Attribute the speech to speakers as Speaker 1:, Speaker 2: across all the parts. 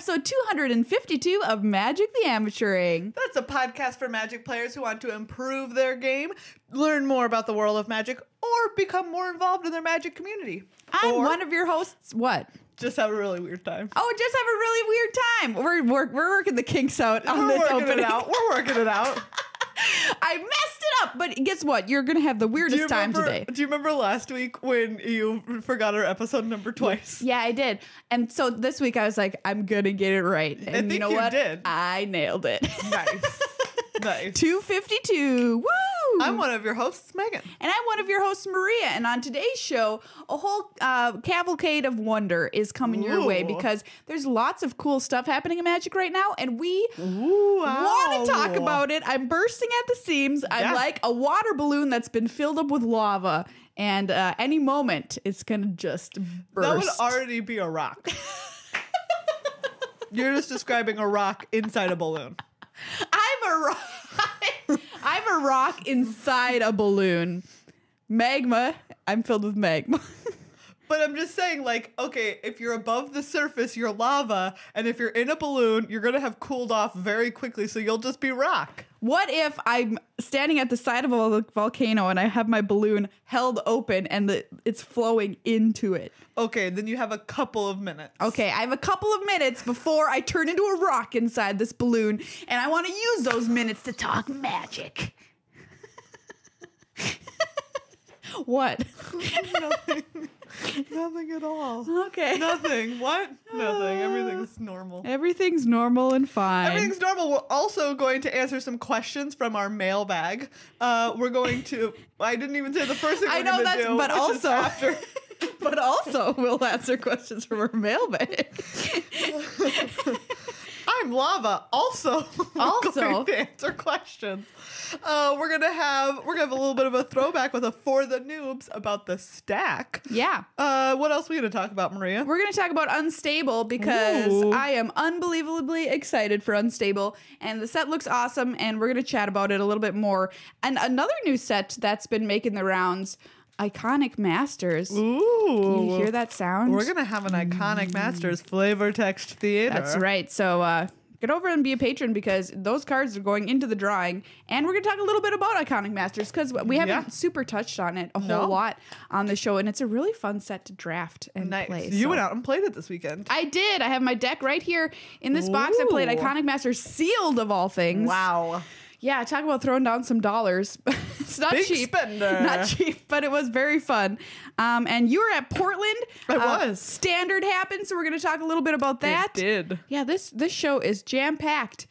Speaker 1: episode 252 of Magic the Amateuring.
Speaker 2: That's a podcast for Magic players who want to improve their game, learn more about the world of Magic, or become more involved in their Magic community.
Speaker 1: I'm one of your hosts. What?
Speaker 2: Just have a really weird time.
Speaker 1: Oh, just have a really weird time. We're working the kinks out on this opening.
Speaker 2: We're working it out.
Speaker 1: I messed it up, but guess what? You're going to have the weirdest time today.
Speaker 2: Do you remember last week when you forgot our episode number twice?
Speaker 1: Yeah, I did. And so this week I was like, I'm going to get it right. And
Speaker 2: I think
Speaker 1: you know what?
Speaker 2: did.
Speaker 1: I nailed it.
Speaker 2: Nice. Nice.
Speaker 1: 252. Woo!
Speaker 2: I'm one of your hosts, Megan.
Speaker 1: And I'm one of your hosts, Maria. And on today's show, a whole cavalcade of wonder is coming your way because there's lots of cool stuff happening in Magic right now. And we want to talk about it. I'm bursting at the seams. I'm like a water balloon that's been filled up with lava. And any moment, it's going to just burst.
Speaker 2: That would already be a rock. You're just describing a rock inside a balloon.
Speaker 1: I'm a rock inside a balloon. Magma. I'm filled with magma.
Speaker 2: But I'm just saying, like, okay, if you're above the surface, you're lava. And if you're in a balloon, you're going to have cooled off very quickly. So you'll just be rock.
Speaker 1: What if I'm standing at the side of a volcano and I have my balloon held open and it's flowing into it?
Speaker 2: Okay, then you have a couple of minutes.
Speaker 1: Okay, I have a couple of minutes before I turn into a rock inside this balloon, and I want to use those minutes to talk magic. What?
Speaker 2: Nothing. Nothing at all.
Speaker 1: Okay.
Speaker 2: Nothing. What? Nothing. Everything's normal.
Speaker 1: Everything's normal and fine.
Speaker 2: Everything's normal. We're also going to answer some questions from our mailbag. We're going to... I didn't even say the first thing we're going to do.
Speaker 1: But also...
Speaker 2: after...
Speaker 1: But also, we'll answer questions from our mailbag.
Speaker 2: I'm lava. Also, we're going to answer questions. We're gonna have a little bit of a throwback with a For the Noobs about the stack.
Speaker 1: Yeah.
Speaker 2: What else are we gonna talk about, Maria?
Speaker 1: We're gonna talk about Unstable because I am unbelievably excited for Unstable, and the set looks awesome, and we're gonna chat about it a little bit more. And another new set that's been making the rounds, Iconic Masters.
Speaker 2: Ooh.
Speaker 1: Can you hear that sound?
Speaker 2: We're gonna have an Iconic Masters flavor text theater.
Speaker 1: That's right. So get over and be a patron because those cards are going into the drawing. And we're going to talk a little bit about Iconic Masters because we haven't super touched on it a whole lot on the show. And it's a really fun set to draft and play.
Speaker 2: You went out and played it this weekend.
Speaker 1: I did. I have my deck right here in this box. I played Iconic Masters Sealed of all things.
Speaker 2: Wow.
Speaker 1: Yeah, talk about throwing down some dollars. It's not
Speaker 2: Big
Speaker 1: cheap.
Speaker 2: Spender.
Speaker 1: Not cheap, but it was very fun. And you were at Portland.
Speaker 2: I was.
Speaker 1: Standard happened, so we're going to talk a little bit about that.
Speaker 2: It did.
Speaker 1: Yeah, this show is jam-packed.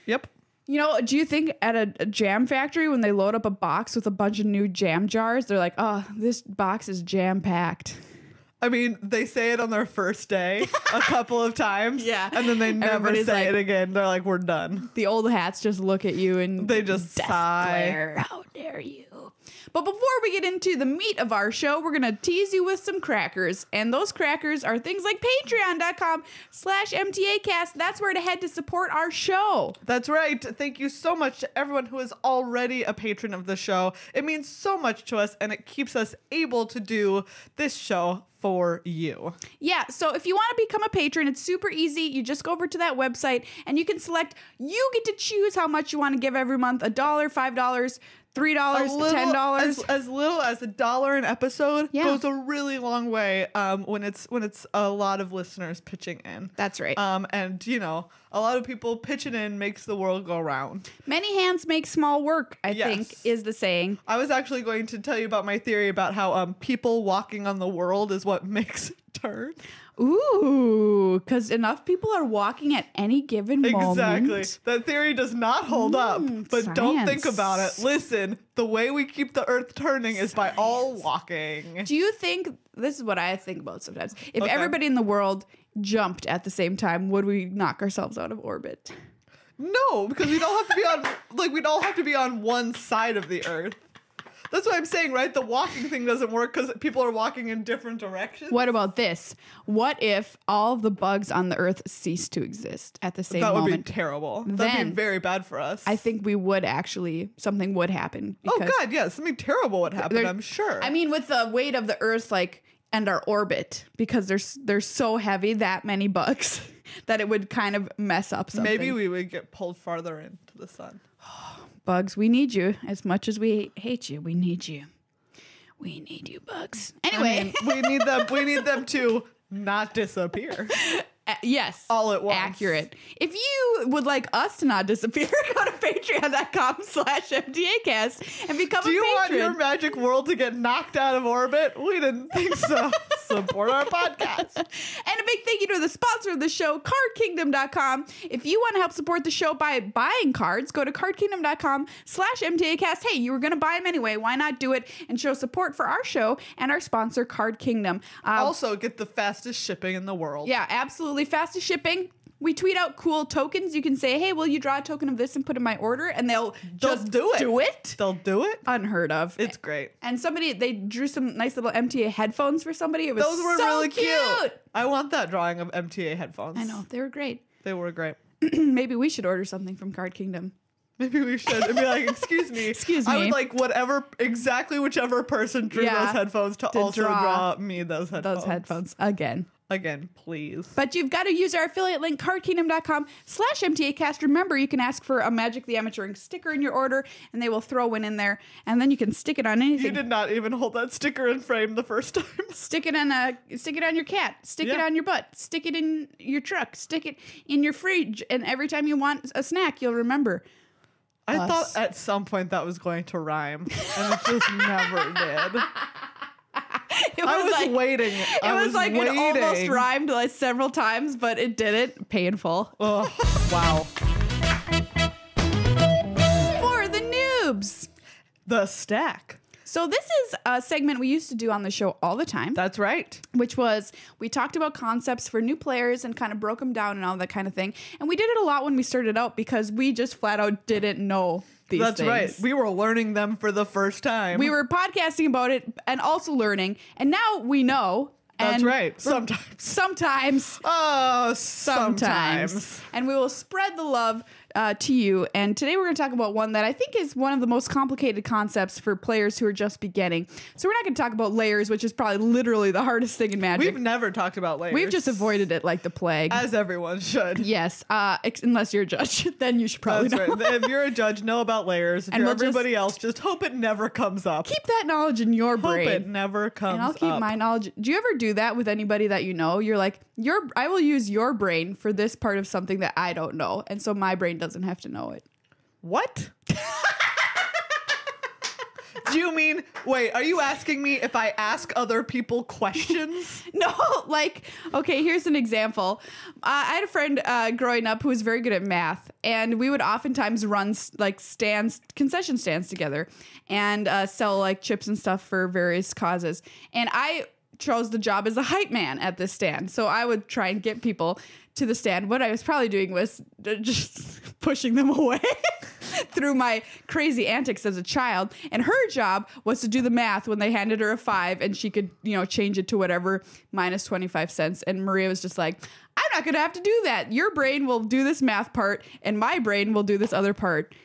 Speaker 2: Yep.
Speaker 1: You know, do you think at a jam factory when they load up a box with a bunch of new jam jars, they're like, oh, this box is jam-packed?
Speaker 2: I mean, they say it on their first day a couple of times.
Speaker 1: Yeah.
Speaker 2: And then they never say it again. They're like, we're done.
Speaker 1: The old hats just look at you and
Speaker 2: they just sigh.
Speaker 1: Glare. How dare you? But before we get into the meat of our show, we're going to tease you with some crackers. And those crackers are things like patreon.com/MTAcast. That's where to head to support our show.
Speaker 2: That's right. Thank you so much to everyone who is already a patron of the show. It means so much to us, and it keeps us able to do this show for you.
Speaker 1: Yeah, so if you want to become a patron, it's super easy. You just go over to that website and you can select, you get to choose how much you want to give every month, $1, $5, $3, $10.
Speaker 2: As little as $1 an episode goes a really long way when it's a lot of listeners pitching in.
Speaker 1: That's right.
Speaker 2: And you know, a lot of people pitching in makes the world go round.
Speaker 1: Many hands make small work, I think, is the saying.
Speaker 2: I was actually going to tell you about my theory about how people walking on the world is what makes it turn.
Speaker 1: Ooh, because enough people are walking at any given moment.
Speaker 2: Exactly. That theory does not hold up, but don't think about it. Listen, the way we keep the earth turning is by all walking.
Speaker 1: Do you think, this is what I think about sometimes, if everybody in the world jumped at the same time, would we knock ourselves out of orbit?
Speaker 2: No, because we'd all have to be on, we'd all have to be on one side of the earth. That's what I'm saying, right? The walking thing doesn't work because people are walking in different directions.
Speaker 1: What about this? What if all of the bugs on the earth ceased to exist at the same moment?
Speaker 2: That would be terrible. That would be very bad for us.
Speaker 1: I think we would actually, something would happen.
Speaker 2: Oh, God, yeah. Something terrible would happen, I'm sure.
Speaker 1: I mean, with the weight of the earth, like, and our orbit, because they're so heavy, that many bugs, that it would kind of mess up something.
Speaker 2: Maybe we would get pulled farther into the sun.
Speaker 1: Bugs, we need you. As much as we hate you, we need you. We need you, bugs. Anyway.
Speaker 2: I mean, we need them to not disappear.
Speaker 1: Yes.
Speaker 2: All at once.
Speaker 1: Accurate. If you would like us to not disappear, go to patreon.com/MTAcast and become a patron.
Speaker 2: Do you want your magic world to get knocked out of orbit? We didn't think so. Support our podcast.
Speaker 1: And a big thank you to the sponsor of the show, cardkingdom.com. If you want to help support the show by buying cards, go to cardkingdom.com/MTAcast. Hey, you were going to buy them anyway. Why not do it and show support for our show and our sponsor, Card Kingdom?
Speaker 2: Also, get the fastest shipping in the world.
Speaker 1: Yeah, absolutely. Fastest shipping. We tweet out cool tokens. You can say, hey, will you draw a token of this and put in my order? And they'll just
Speaker 2: do it.
Speaker 1: Do it.
Speaker 2: They'll do it.
Speaker 1: Unheard of.
Speaker 2: It's great.
Speaker 1: And they drew some nice little MTA headphones for somebody. It was
Speaker 2: Those were
Speaker 1: so
Speaker 2: really cute. I want that drawing of MTA headphones.
Speaker 1: I know. They were great.
Speaker 2: They were great.
Speaker 1: Maybe we should order something from Card Kingdom.
Speaker 2: Maybe we should. And be like, excuse me.
Speaker 1: Excuse me.
Speaker 2: I would like whichever person drew those headphones to also draw me those headphones.
Speaker 1: Those headphones.
Speaker 2: Again, please.
Speaker 1: But you've got to use our affiliate link, cardkingdom.com/MTAcast. Remember, you can ask for a Magic the Amateur Ink sticker in your order, and they will throw one in there, and then you can stick it on anything.
Speaker 2: You did not even hold that sticker in frame the first time.
Speaker 1: Stick it on your cat. Stick it on your butt. Stick it in your truck. Stick it in your fridge. And every time you want a snack, you'll remember.
Speaker 2: I thought at some point that was going to rhyme, and it just never did. I was waiting. It
Speaker 1: almost rhymed like several times, but it didn't. Painful.
Speaker 2: Oh, wow.
Speaker 1: For the noobs.
Speaker 2: The stack.
Speaker 1: So this is a segment we used to do on the show all the time.
Speaker 2: That's right.
Speaker 1: Which was, we talked about concepts for new players and kind of broke them down and all that kind of thing. And we did it a lot when we started out because we just flat out didn't know these things.
Speaker 2: That's right. We were learning them for the first time.
Speaker 1: We were podcasting about it and also learning. And now we know.
Speaker 2: That's right. Sometimes. Oh, sometimes.
Speaker 1: And we will spread the love to you. And today we're going to talk about one that I think is one of the most complicated concepts for players who are just beginning. So we're not going to talk about layers, which is probably literally the hardest thing in Magic.
Speaker 2: We've never talked about layers.
Speaker 1: We've just avoided it like the plague.
Speaker 2: As everyone should.
Speaker 1: Yes. Unless you're a judge, then you should probably know.
Speaker 2: Right. If you're a judge, know about layers. If you're everybody else, just hope it never comes up.
Speaker 1: Keep that knowledge in your brain.
Speaker 2: Hope it never comes up.
Speaker 1: And I'll keep my knowledge. Do you ever do that with anybody that you know? You're like, I will use your brain for this part of something that I don't know. And so my brain doesn't have to know it.
Speaker 2: What? Do you mean, wait, are you asking me if I ask other people questions?
Speaker 1: No, okay, here's an example. I had a friend growing up who was very good at math, and we would oftentimes run concession stands together and sell chips and stuff for various causes. And I chose the job as a hype man at this stand. So I would try and get people to the stand. What I was probably doing was just pushing them away through my crazy antics as a child. And her job was to do the math when they handed her a 5 and she could, change it to whatever minus 25 cents. And Maria was just like, I'm not going to have to do that. Your brain will do this math part and my brain will do this other part.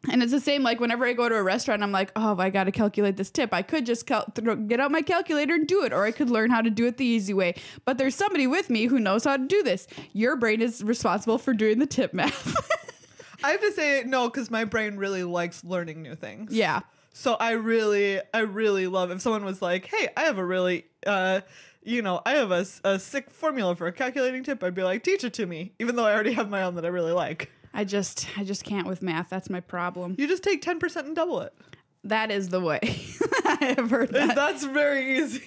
Speaker 1: And it's the same, whenever I go to a restaurant, I'm like, oh, I got to calculate this tip. I could just get out my calculator and do it, or I could learn how to do it the easy way. But there's somebody with me who knows how to do this. Your brain is responsible for doing the tip math.
Speaker 2: I have to say no, because my brain really likes learning new things.
Speaker 1: Yeah.
Speaker 2: So I really love if someone was like, hey, I have a really, I have a sick formula for a calculating tip. I'd be like, teach it to me, even though I already have my own that I really like.
Speaker 1: I just can't with math. That's my problem.
Speaker 2: You just take 10% and double it.
Speaker 1: That is the way. I have heard that.
Speaker 2: That's very easy.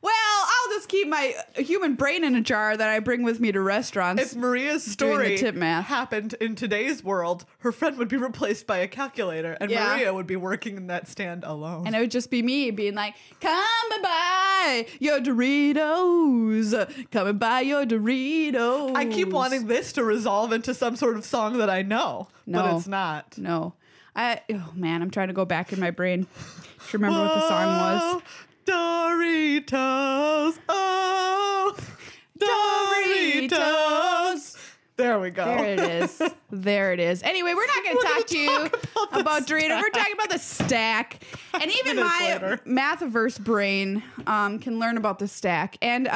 Speaker 1: Well, I'll just keep my human brain in a jar that I bring with me to restaurants.
Speaker 2: If Maria's story
Speaker 1: tip math
Speaker 2: happened in today's world, her friend would be replaced by a calculator, and Maria would be working in that stand alone.
Speaker 1: And it would just be me being like, come and buy your Doritos. Come and buy your Doritos.
Speaker 2: I keep wanting this to resolve into some sort of song that I know, but it's not.
Speaker 1: No. I'm trying to go back in my brain to remember what the song was.
Speaker 2: Doritos, oh, Doritos. There we we go.
Speaker 1: There it is. There it is. Anyway, we're not going to talk to you about Dorito. We're talking about the stack. And even my Mathiverse brain can learn about the stack. And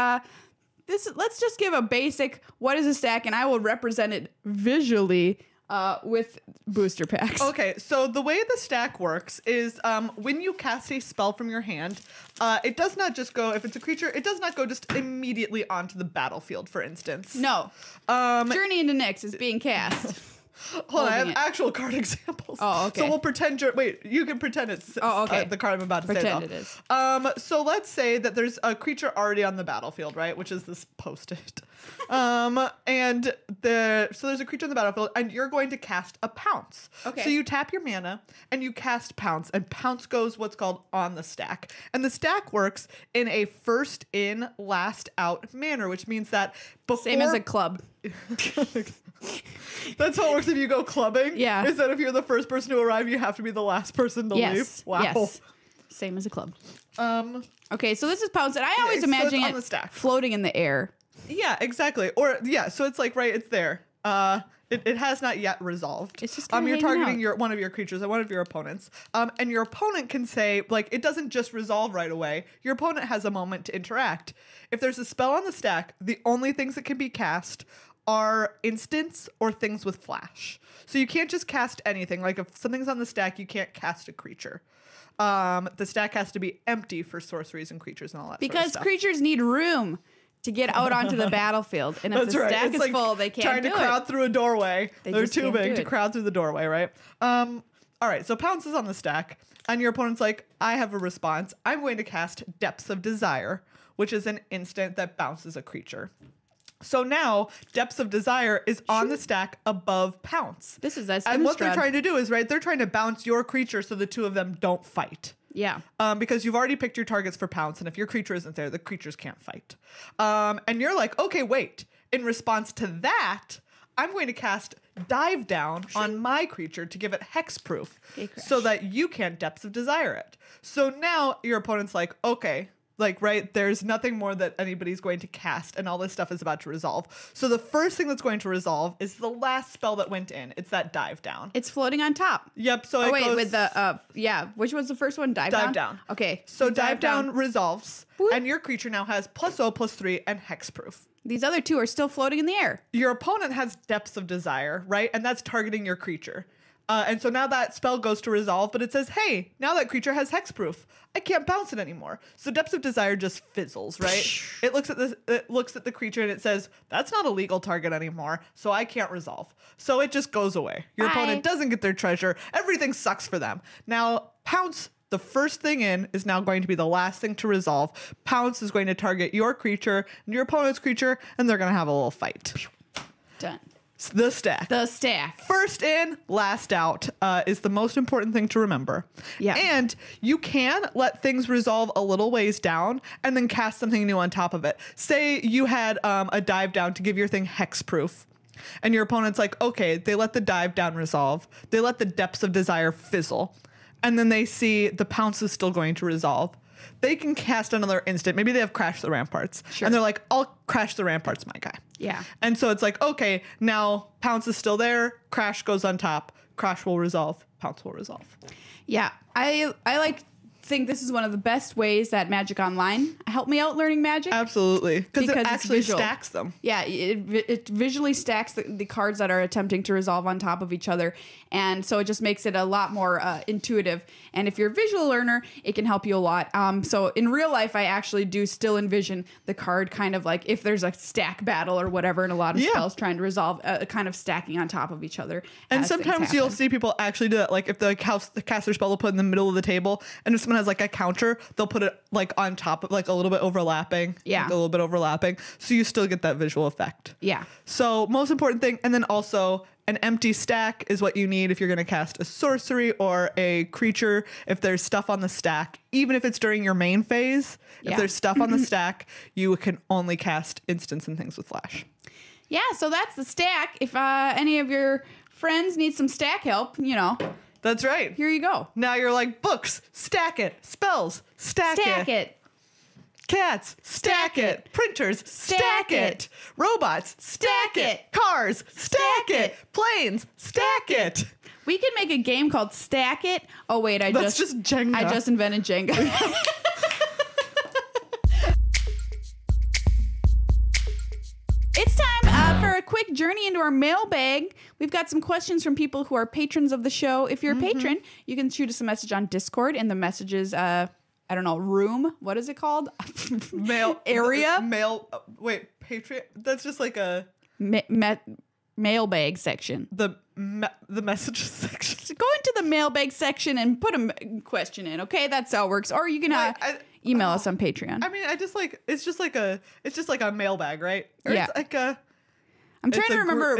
Speaker 1: let's just give a basic, what is a stack? And I will represent it visually with booster packs.
Speaker 2: Okay, so the way the stack works is when you cast a spell from your hand, it does not just go, if it's a creature, it does not go just immediately onto the battlefield, for instance.
Speaker 1: No. Journey into Nyx is being cast.
Speaker 2: Hold on, I have actual card examples.
Speaker 1: Oh, okay.
Speaker 2: So we'll pretend wait, you can pretend it's the card I'm about to say.
Speaker 1: Pretend it is.
Speaker 2: So let's say that there's a creature already on the battlefield, right? Which is this post-it. So there's a creature on the battlefield, and you're going to cast a Pounce.
Speaker 1: Okay.
Speaker 2: So you tap your mana, and you cast Pounce, and Pounce goes what's called on the stack. And the stack works in a first in, last out manner, which means that before...
Speaker 1: Same as a club.
Speaker 2: That's how it works if you go clubbing?
Speaker 1: Yeah.
Speaker 2: Is that if you're the first person to arrive, you have to be the last person to leave? Wow.
Speaker 1: Yes. Same as a club. Okay, so this is Pounce, and I always
Speaker 2: so
Speaker 1: imagine
Speaker 2: it's on
Speaker 1: it
Speaker 2: the stack.
Speaker 1: floating in the air.
Speaker 2: Yeah, exactly. Or, yeah, so it's like, right, it's there. It has not yet resolved.
Speaker 1: It's just kinda
Speaker 2: you're
Speaker 1: hanging
Speaker 2: targeting
Speaker 1: out.
Speaker 2: one of your creatures, one of your opponents. And your opponent can say, like, it doesn't just resolve right away. Your opponent has a moment to interact. If there's a spell on the stack, the only things that can be cast are instants or things with flash. So you can't just cast anything. Like if something's on the stack, you can't cast a creature. The stack has to be empty for sorceries and creatures and all that
Speaker 1: Because
Speaker 2: sort of stuff.
Speaker 1: Creatures need room to get out onto the battlefield. And if
Speaker 2: That's
Speaker 1: the
Speaker 2: right.
Speaker 1: stack
Speaker 2: It's
Speaker 1: is
Speaker 2: like
Speaker 1: full, they can't
Speaker 2: trying
Speaker 1: do
Speaker 2: to crowd
Speaker 1: it.
Speaker 2: through a doorway. They're
Speaker 1: just
Speaker 2: too
Speaker 1: can't
Speaker 2: big
Speaker 1: do
Speaker 2: to
Speaker 1: it.
Speaker 2: crowd through the doorway, right? All right, so Pounce is on the stack, and your opponent's like, I have a response. I'm going to cast Depths of Desire, which is an instant that bounces a creature. So now, Depths of Desire is on the stack above Pounce.
Speaker 1: This is as
Speaker 2: And what they're trying to do is, right, they're trying to bounce your creature so the two of them don't fight.
Speaker 1: Yeah.
Speaker 2: Because you've already picked your targets for Pounce, and if your creature isn't there, the creatures can't fight. And you're like, okay, wait. In response to that, I'm going to cast Dive Down on my creature to give it hexproof so that you can't Depths of Desire it. So now your opponent's like, okay, like, right, there's nothing more that anybody's going to cast, and all this stuff is about to resolve. So the first thing that's going to resolve is the last spell that went in. It's that Dive Down.
Speaker 1: It's floating on top.
Speaker 2: Yep. So
Speaker 1: Oh, wait,
Speaker 2: goes,
Speaker 1: with the, which was the first one? Dive down? Okay.
Speaker 2: So dive down resolves,
Speaker 1: Boop.
Speaker 2: and your creature now has +0/+3 and hexproof.
Speaker 1: These other two are still floating in the air.
Speaker 2: Your opponent has Depths of Desire, right? And that's targeting your creature. And so now that spell goes to resolve, but it says, hey, now that creature has hexproof. I can't bounce it anymore. So Depths of Desire just fizzles, right? It looks at the creature and it says, that's not a legal target anymore, so I can't resolve. So it just goes away. Your
Speaker 1: Bye.
Speaker 2: opponent doesn't get their treasure. Everything sucks for them. Now, Pounce, the first thing in, is now going to be the last thing to resolve. Pounce is going to target your creature and your opponent's creature, and they're going to have a little fight.
Speaker 1: Done.
Speaker 2: The stack.
Speaker 1: The stack.
Speaker 2: First in, last out is the most important thing to remember.
Speaker 1: Yeah.
Speaker 2: And you can let things resolve a little ways down and then cast something new on top of it. Say you had a dive down to give your thing hexproof. And your opponent's like, okay, they let the dive down resolve. They let the Depths of Desire fizzle. And then they see the Pounce is still going to resolve. They can cast another instant. Maybe they have Crash the Ramparts.
Speaker 1: Sure.
Speaker 2: And they're like, I'll Crash the Ramparts, my guy.
Speaker 1: Yeah.
Speaker 2: And so it's like, okay, now Pounce is still there. Crash goes on top. Crash will resolve. Pounce will resolve.
Speaker 1: Yeah. I think this is one of the best ways that Magic Online helped me out learning Magic.
Speaker 2: Absolutely. Because it
Speaker 1: it's
Speaker 2: actually
Speaker 1: visual.
Speaker 2: stacks them.
Speaker 1: Yeah, it visually stacks the cards that are attempting to resolve on top of each other. And so it just makes it a lot more intuitive. And if you're a visual learner, it can help you a lot. So in real life, I actually do still envision the card kind of like if there's a stack battle or whatever in a lot of spells trying to resolve, kind of stacking on top of each other.
Speaker 2: And sometimes you'll see people actually do that. Like if the caster spell will put in the middle of the table, and if someone has like a counter, they'll put it like on top of like a little bit overlapping.
Speaker 1: Yeah.
Speaker 2: Like a little bit overlapping. So you still get that visual effect.
Speaker 1: Yeah.
Speaker 2: So most important thing, and then also an empty stack is what you need if you're going to cast a sorcery or a creature. If there's stuff on the stack, even if it's during your main phase, if there's stuff on the stack, you can only cast instants and things with flash.
Speaker 1: Yeah, so that's the stack. If any of your friends need some stack help,
Speaker 2: That's right.
Speaker 1: here you go.
Speaker 2: Now you're like, books, stack it. Spells, stack
Speaker 1: Stack
Speaker 2: it.
Speaker 1: it.
Speaker 2: Cats, stack it. Printers, stack it. Robots, stack it. Cars, stack it. Planes, stack it.
Speaker 1: We could make a game called Stack It. Oh wait,
Speaker 2: That's just Jenga.
Speaker 1: I just invented Jenga. It's time for a quick journey into our mailbag. We've got some questions from people who are patrons of the show. If you're a patron, you can shoot us a message on Discord in the messages, I don't know, room. What is it called?
Speaker 2: Mail.
Speaker 1: Area?
Speaker 2: Wait, Patreon? That's just like a...
Speaker 1: Mailbag section.
Speaker 2: The messages section.
Speaker 1: So go into the mailbag section and put a question in, okay? That's how it works. Or you can email us on Patreon.
Speaker 2: I mean, it's just like a mailbag, right? Or
Speaker 1: Yeah.
Speaker 2: It's like a...
Speaker 1: I'm trying to remember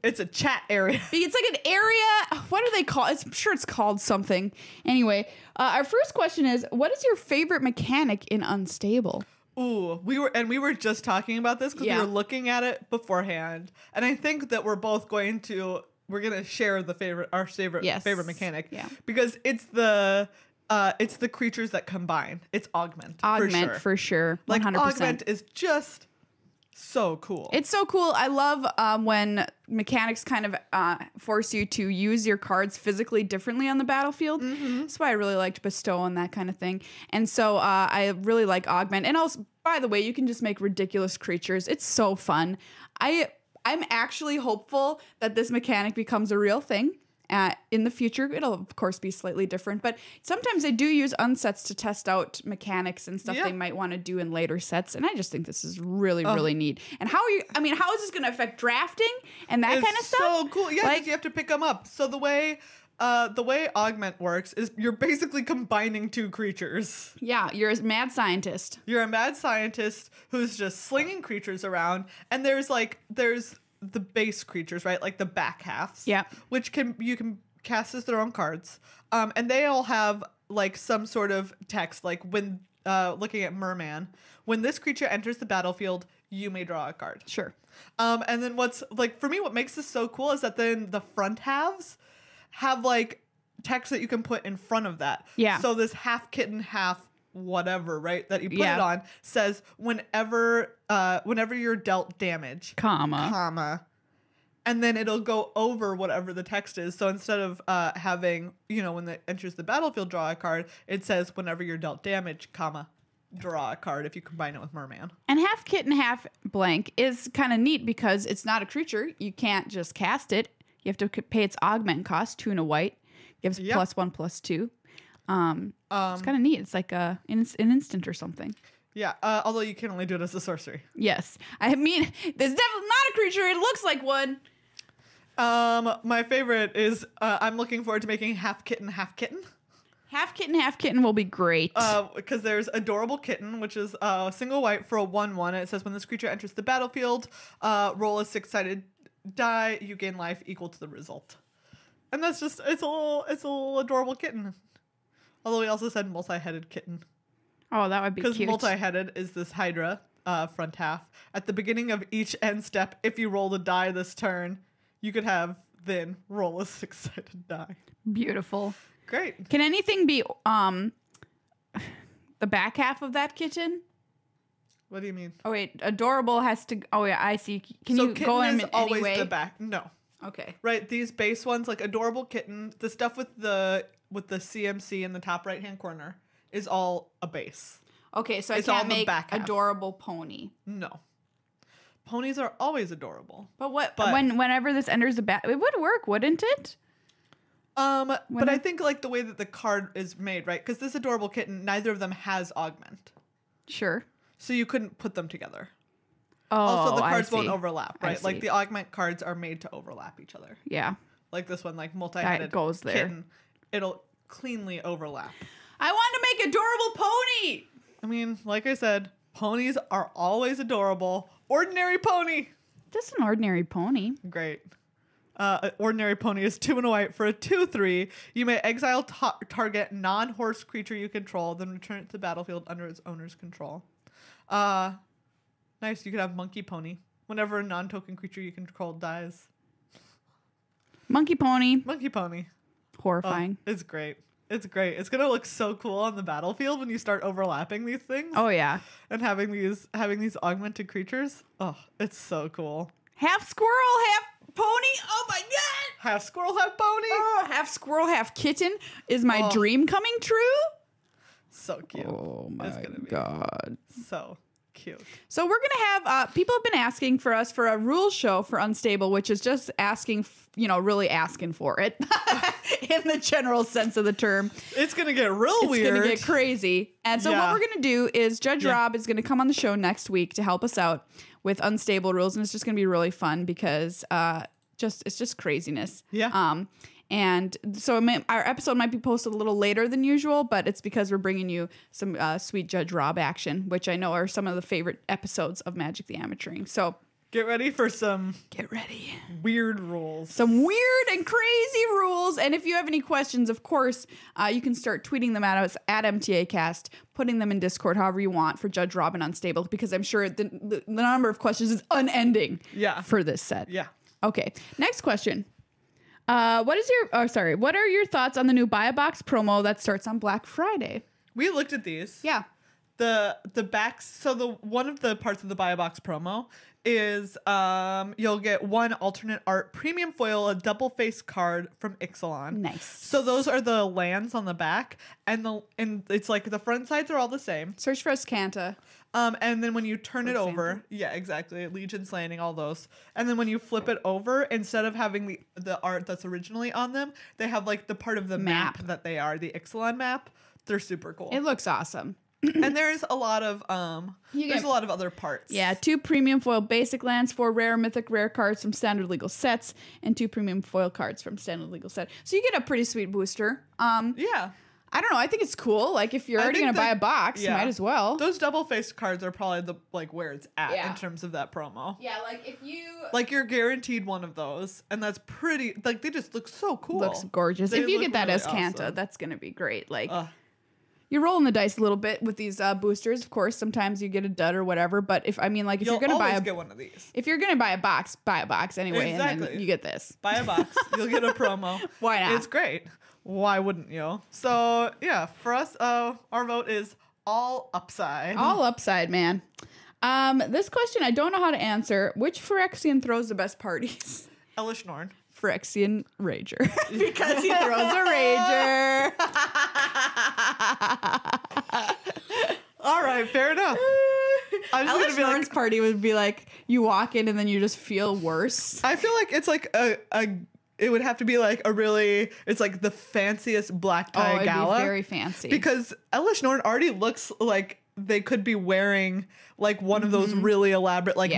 Speaker 2: It's a chat area.
Speaker 1: It's like an area. What do they call it? I'm sure it's called something. Anyway, our first question is, what is your favorite mechanic in Unstable?
Speaker 2: Ooh, we were just talking about this because we were looking at it beforehand, and I think that we're gonna share our favorite mechanic.
Speaker 1: Yeah.
Speaker 2: Because it's the creatures that combine. It's augment.
Speaker 1: For sure. 100%.
Speaker 2: Like augment is just so cool.
Speaker 1: It's so cool. I love when mechanics kind of force you to use your cards physically differently on the battlefield. That's why I really liked Bestow and that kind of thing. And so I really like Augment. And also, by the way, you can just make ridiculous creatures. It's so fun. I'm actually hopeful that this mechanic becomes a real thing. In the future, it'll of course be slightly different, but sometimes I do use unsets to test out mechanics and stuff they might want to do in later sets, and I just think this is really neat. And how is this going to affect drafting and that kind of stuff?
Speaker 2: So cool, yeah, because you have to pick them up. So the way Augment works is you're basically combining two creatures.
Speaker 1: Yeah, you're a mad scientist.
Speaker 2: You're a mad scientist who's just slinging creatures around, and there's the base creatures, right? Like the back halves.
Speaker 1: Yeah.
Speaker 2: Which you can cast as their own cards. And they all have like some sort of text, like when looking at Merman, when this creature enters the battlefield, you may draw a card.
Speaker 1: Sure.
Speaker 2: And then for me, what makes this so cool is that then the front halves have like text that you can put in front of that.
Speaker 1: Yeah.
Speaker 2: So this half kitten, half whatever, right, that you put it on says whenever you're dealt damage, comma, and then it'll go over whatever the text is. So instead of having, when it enters the battlefield, draw a card, it says whenever you're dealt damage, comma, draw a card if you combine it with Merman.
Speaker 1: And half kitten, half blank is kind of neat because it's not a creature. You can't just cast it. You have to pay its augment cost, 2 and a white. Gives +1/+2. It's kind of neat. It's like an instant or something.
Speaker 2: Yeah, although you can only do it as a sorcery.
Speaker 1: Yes. I mean, there's definitely not a creature. It looks like one.
Speaker 2: My favorite is I'm looking forward to making half kitten, half kitten.
Speaker 1: Half kitten will be great.
Speaker 2: Because there's Adorable Kitten, which is single white for a 1/1. It says when this creature enters the battlefield, roll a 6-sided die. You gain life equal to the result. And that's just it's a little adorable kitten. Although we also said multi-headed kitten.
Speaker 1: Oh, that would be cute.
Speaker 2: Because multi-headed is this Hydra front half. At the beginning of each end step, if you roll a die this turn, you could have then roll a 6-sided die.
Speaker 1: Beautiful.
Speaker 2: Great.
Speaker 1: Can anything be the back half of that kitten?
Speaker 2: What do you mean?
Speaker 1: Oh wait, adorable has to. Oh yeah, I see. Can
Speaker 2: so
Speaker 1: you go in
Speaker 2: is always
Speaker 1: any way?
Speaker 2: the back? No.
Speaker 1: Okay.
Speaker 2: Right. These base ones, like Adorable Kitten, the stuff with the CMC in the top right hand corner is all a base.
Speaker 1: Okay, so
Speaker 2: it's
Speaker 1: I can't make
Speaker 2: back half.
Speaker 1: Adorable pony.
Speaker 2: No. Ponies are always adorable.
Speaker 1: But whenever this enters the back, it would work, wouldn't it?
Speaker 2: But I think like the way that the card is made, right? Because this Adorable Kitten, neither of them has augment.
Speaker 1: Sure.
Speaker 2: So you couldn't put them together.
Speaker 1: Oh,
Speaker 2: also, the cards
Speaker 1: I see.
Speaker 2: won't overlap, right? Like the augment cards are made to overlap each other.
Speaker 1: Yeah.
Speaker 2: Like this one, like multi-headed
Speaker 1: goes there.
Speaker 2: kitten, it'll cleanly overlap.
Speaker 1: I want to make Adorable pony.
Speaker 2: I mean, like I said, ponies are always adorable. Ordinary pony.
Speaker 1: Just an ordinary pony.
Speaker 2: Great. Ordinary pony is 2 and a white for a 2/3. You may exile target non-horse creature you control, then return it to the battlefield under its owner's control. Nice. You could have monkey pony whenever a non-token creature you control dies.
Speaker 1: Monkey pony.
Speaker 2: Monkey pony.
Speaker 1: Horrifying.
Speaker 2: It's great. It's great. It's gonna look so cool on the battlefield when you start overlapping these things.
Speaker 1: Oh yeah.
Speaker 2: And having these augmented creatures. Oh, it's so cool.
Speaker 1: Half squirrel, half pony. Oh my god.
Speaker 2: Half squirrel, half pony.
Speaker 1: Oh, half squirrel, half kitten. Is my dream coming true?
Speaker 2: So cute.
Speaker 1: Oh my
Speaker 2: It's gonna be
Speaker 1: god.
Speaker 2: so cute.
Speaker 1: So we're gonna have people have been asking for us for a rules show for Unstable, which is just asking, really asking for it in the general sense of the term.
Speaker 2: It's gonna get real weird.
Speaker 1: It's gonna get crazy. And so what we're gonna do is Judge Rob is gonna come on the show next week to help us out with Unstable rules, and it's just gonna be really fun because it's just craziness.
Speaker 2: Yeah.
Speaker 1: And so our episode might be posted a little later than usual, but it's because we're bringing you some sweet Judge Rob action, which I know are some of the favorite episodes of Magic the Amateuring. So
Speaker 2: get ready for some weird rules.
Speaker 1: Some weird and crazy rules. And if you have any questions, of course, you can start tweeting them at us at MTAcast, putting them in Discord, however you want, for Judge Rob and Unstable, because I'm sure the number of questions is unending for this set.
Speaker 2: Yeah.
Speaker 1: Okay, next question. What are your thoughts on the new Buy a Box promo that starts on Black Friday?
Speaker 2: We looked at these.
Speaker 1: Yeah.
Speaker 2: The backs. So one of the parts of the Buy a Box promo is you'll get one alternate art premium foil, a double face card from Ixalan.
Speaker 1: Nice.
Speaker 2: So those are the lands on the back, and it's like the front sides are all the same.
Speaker 1: Search for Escanta.
Speaker 2: And then when you turn it over, exactly, Legion's Landing, all those. And then when you flip it over, instead of having the art that's originally on them, they have like the part of the map that they are, the Ixalan map. They're super cool.
Speaker 1: It looks awesome.
Speaker 2: And there's a lot of a lot of other parts.
Speaker 1: Yeah, 2 premium foil basic lands, 4 rare mythic rare cards from standard legal sets, and 2 premium foil cards from standard legal set. So you get a pretty sweet booster.
Speaker 2: Yeah.
Speaker 1: I don't know. I think it's cool. Like, if you're already going to buy a box, you might as well.
Speaker 2: Those double-faced cards are probably where it's at in terms of that promo.
Speaker 1: Yeah, like, if you...
Speaker 2: Like, you're guaranteed one of those, and that's pretty... Like, they just look so cool.
Speaker 1: Looks gorgeous. If you get that
Speaker 2: really
Speaker 1: Escanta,
Speaker 2: awesome.
Speaker 1: that's going to be great. Like, you're rolling the dice a little bit with these boosters. Of course, sometimes you get a dud or whatever, but if you're going to
Speaker 2: get one of these.
Speaker 1: If you're going to buy a box anyway, and then you get this.
Speaker 2: Buy a box. You'll get a promo.
Speaker 1: Why not?
Speaker 2: It's great. Why wouldn't you? So, yeah, for us, our vote is all upside.
Speaker 1: All upside, man. This question I don't know how to answer. Which Phyrexian throws the best parties?
Speaker 2: Elish Norn.
Speaker 1: Phyrexian Rager. Because he throws a Rager.
Speaker 2: All right, fair enough.
Speaker 1: Elish Norn's party would be like, you walk in and then you just feel worse.
Speaker 2: I feel like it's like it would have to be like it's like the fanciest black tie gala.
Speaker 1: It'd be very fancy.
Speaker 2: Because Elish Norn already looks like they could be wearing like one of those really elaborate like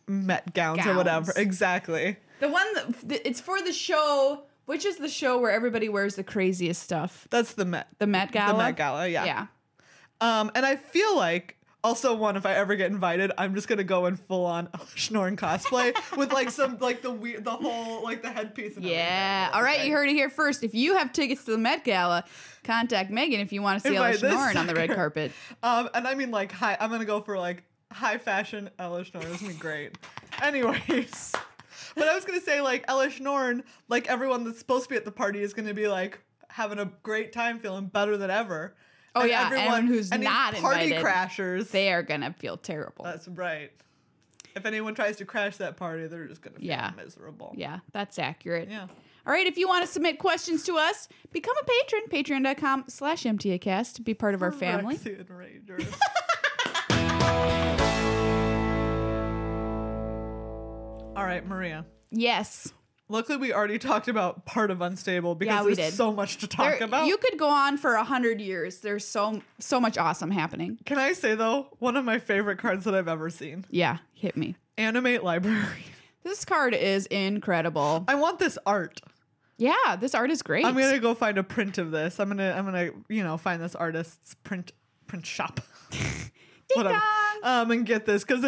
Speaker 2: Met gowns or whatever. Exactly.
Speaker 1: The one it's for the show. Which is the show where everybody wears the craziest stuff?
Speaker 2: That's the Met.
Speaker 1: The Met Gala?
Speaker 2: The Met Gala, yeah.
Speaker 1: Yeah.
Speaker 2: And I feel like also if I ever get invited, I'm just gonna go in full on Schnorn cosplay with like some like the whole like the headpiece and
Speaker 1: everything. All right, you heard it here first. If you have tickets to the Met Gala, contact Megan if you want to see Ella Schnorn on the red carpet.
Speaker 2: And I mean like I'm gonna go for like high fashion Ella Schnorn. It's gonna be great. Anyways. But I was gonna say like Ella Schnorn, like everyone that's supposed to be at the party is gonna be like having a great time, feeling better than ever.
Speaker 1: Oh, yeah. Everyone who's not
Speaker 2: party
Speaker 1: invited,
Speaker 2: crashers.
Speaker 1: They are going to feel terrible.
Speaker 2: That's right. If anyone tries to crash that party, they're just going to feel miserable.
Speaker 1: Yeah, that's accurate.
Speaker 2: Yeah.
Speaker 1: All right. If you want to submit questions to us, become a patron. Patreon.com/MTAcast to be part of our family.
Speaker 2: All right, Maria.
Speaker 1: Yes.
Speaker 2: Luckily, we already talked about part of Unstable because there's so much to talk about.
Speaker 1: You could go on for 100 years. There's so much awesome happening.
Speaker 2: Can I say, though, one of my favorite cards that I've ever seen?
Speaker 1: Yeah, hit me.
Speaker 2: Animate Library.
Speaker 1: This card is incredible.
Speaker 2: I want this art.
Speaker 1: Yeah, this art is great.
Speaker 2: I'm going to go find a print of this. I'm going to find this artist's print shop. Whatever. And get this because